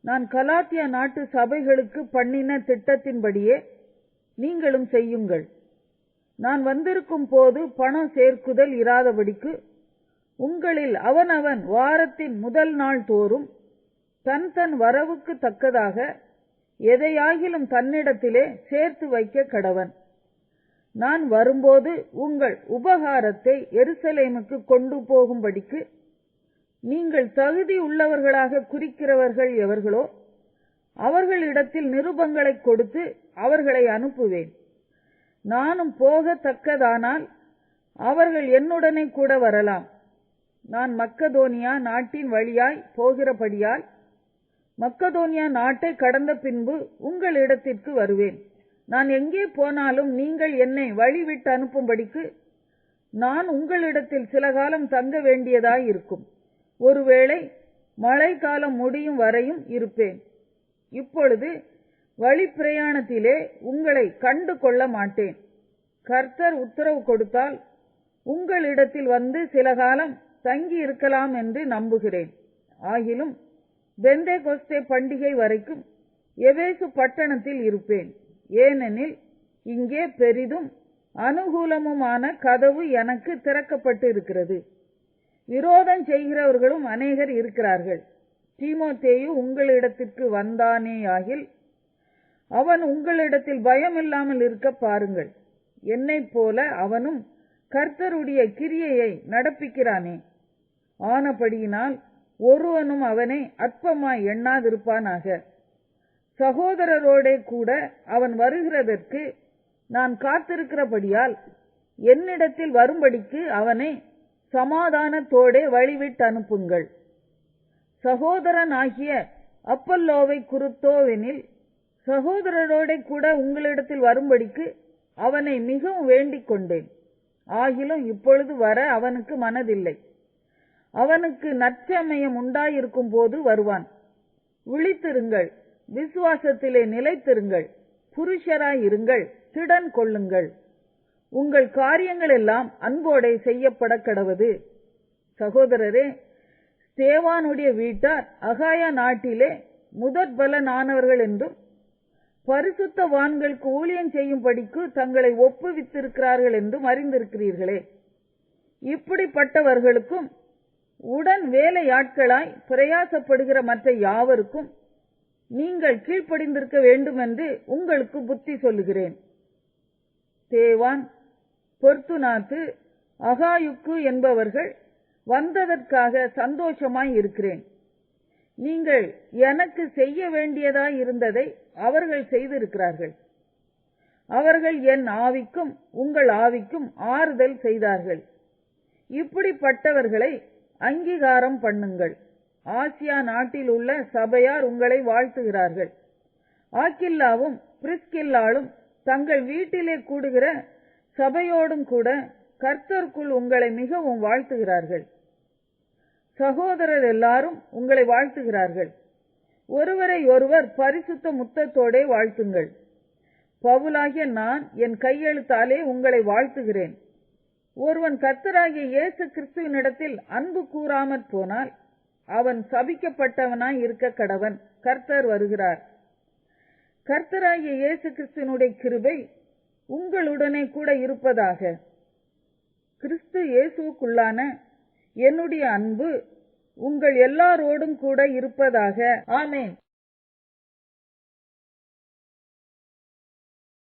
நான் கலாத்தியா நாட்டு சபைகளுக்கு பண்ணின திட்டத்தின்படியே நீங்களும் செய்யுங்கள். நான் வந்திருக்கும் போது பணம் சேர்க்குதல் இராதபடிக்கு உங்களில் அவனவன் வாரத்தின் முதல் நாள் தோறும் தன் தன் வரவுக்கு தக்கதாக எதையாகிலும் தன்னிடத்திலே சேர்த்து வைக்க கடவன். நான் வரும்போது உங்கள் உபகாரத்தை எருசலேமுக்கு கொண்டு போகும்படிக்கு நீங்கள் தகுதி உள்ளவர்களாக குறிக்கிறவர்கள் எவர்களோ அவர்களிடத்தில் நிருபங்களை கொடுத்து அவர்களை அனுப்புவேன். நானும் போகத்தக்கதானால் அவர்கள் என்னுடனே கூட வரலாம். நான் மக்கதோனியா நாட்டின் வழியாய் போகிறபடியால் மக்கதோனியா நாட்டை கடந்த பின்பு உங்களிடத்திற்கு வருவேன். நான் எங்கே போனாலும் நீங்கள் என்னை வழிவிட்டு அனுப்பும்படிக்கு நான் உங்களிடத்தில் சில காலம் தங்க வேண்டியதாய் இருக்கும். ஒருவேளை மழை காலம் முடியும் வரையும் இருப்பேன். இப்பொழுது வழி பிரயாணத்திலே உங்களை கண்டு கொள்ள மாட்டேன். கர்த்தர் உத்தரவு கொடுத்தால் உங்களிடத்தில் வந்து சில காலம் தங்கி இருக்கலாம் என்று நம்புகிறேன். ஆகிலும் பெந்தேகொஸ்தே பண்டிகை வரைக்கும் எபேசு பட்டணத்தில் இருப்பேன். ஏனெனில் இங்கே பெரிதும் அனுகூலமுமான கதவு எனக்கு திறக்கப்பட்டு இருக்கிறது. விரோதம் செய்கிறவர்களும் அநேகர் இருக்கிறார்கள். தீமோத்தேயு உங்களிடத்திற்கு வந்தானேயாகில் அவன் உங்களிடத்தில் பயமில்லாமல் இருக்க பாருங்கள். என்னைப் போல அவனும் கர்த்தருடைய கிரியையை நடப்பிக்கிறானே. ஆனபடியினால் ஒருவனும் அவனை அற்பமாய் எண்ணாதிருப்பானாக. சகோதரரோடே கூட அவன் வருகிறதற்கு நான் காத்திருக்கிறபடியால் என்னிடத்தில் வரும்படிக்கு அவனை சமாதானத்தோடே வழிவிட்டு அனுப்புங்கள். சகோதரனாகிய அப்பல்லோவை குறித்தோவெனில் சகோதரரோடே கூட உங்களிடத்தில் வரும்படிக்கு அவனை மிகவும் வேண்டிக் கொண்டேன். ஆகிலும் இப்பொழுது வர அவனுக்கு மனதில்லை. அவனுக்கு நற்சமயம் உண்டாயிருக்கும் போது வருவான். விழித்திருங்கள், விசுவாசத்திலே நிலைத்திருங்கள், புருஷராய் இருங்கள், திடன் கொள்ளுங்கள். உங்கள் காரியங்கள் எல்லாம் அன்போடே செய்யப்பட கடவது. சகோதரரே, ஸ்தேவானுடைய வீட்டார் அகாயா நாட்டிலே முதற்பலனானவர்கள் என்றும் பரிசுத்தவான்களுக்கு ஊழியம் செய்யும்படிக்கு தங்களை ஒப்புவித்திருக்கிறார்கள் என்றும் அறிந்திருக்கிறீர்களே. இப்படிப்பட்டவர்களுக்கும் உடன் வேலையாட்களாய் பிரயாசப்படுகிற மற்ற யாவருக்கும் நீங்கள் கீழ்ப்படிந்திருக்க வேண்டும் என்று உங்களுக்கு புத்தி சொல்லுகிறேன். தேவான், பொர்த்துனாத்து, அகாயுக்கு என்பவர்கள் வந்ததற்காக சந்தோஷமாய் இருக்கிறேன். நீங்கள் எனக்கு செய்ய வேண்டியதாய் இருந்ததை அவர்கள் செய்திருக்கிறார்கள். அவர்கள் என் ஆவிக்கும் உங்கள் ஆவிக்கும் ஆறுதல் செய்தார்கள். இப்படிப்பட்டவர்களை அங்கீகாரம் பண்ணுங்கள். ஆசியா நாட்டில் உள்ள சபையார் உங்களை வாழ்த்துகிறார்கள். ஆக்கில்லாவும் பிரிஸ்கில்லாளும் தங்கள் வீட்டிலே கூடுகிற சபையோடும் கூட கர்த்தருக்குள் உங்களை மிகவும் வாழ்த்துகிறார்கள். சகோதரர் எல்லாரும் உங்களை வாழ்த்துகிறார்கள். ஒருவரை ஒருவர் பரிசுத்த முத்தத்தோடே வாழ்த்துங்கள். பவுலாகிய நான் என் கையெழுத்தாலே உங்களை வாழ்த்துகிறேன். ஒருவன் கர்த்தராகிய இயேசு கிறிஸ்துவினிடத்தில் அன்பு கூறாமற் போனால் அவன் சபிக்கப்பட்டவனாய் இருக்க கடவன். கர்த்தர் வருகிறார். கர்த்தராகிய இயேசு கிறிஸ்துவினுடைய கிருபை உங்களுடனே கூட இருப்பதாக. கிறிஸ்து இயேசுவுக்குள்ளான என்னுடைய அன்பு உங்கள் எல்லாரோடும் கூட இருப்பதாக. ஆமென்.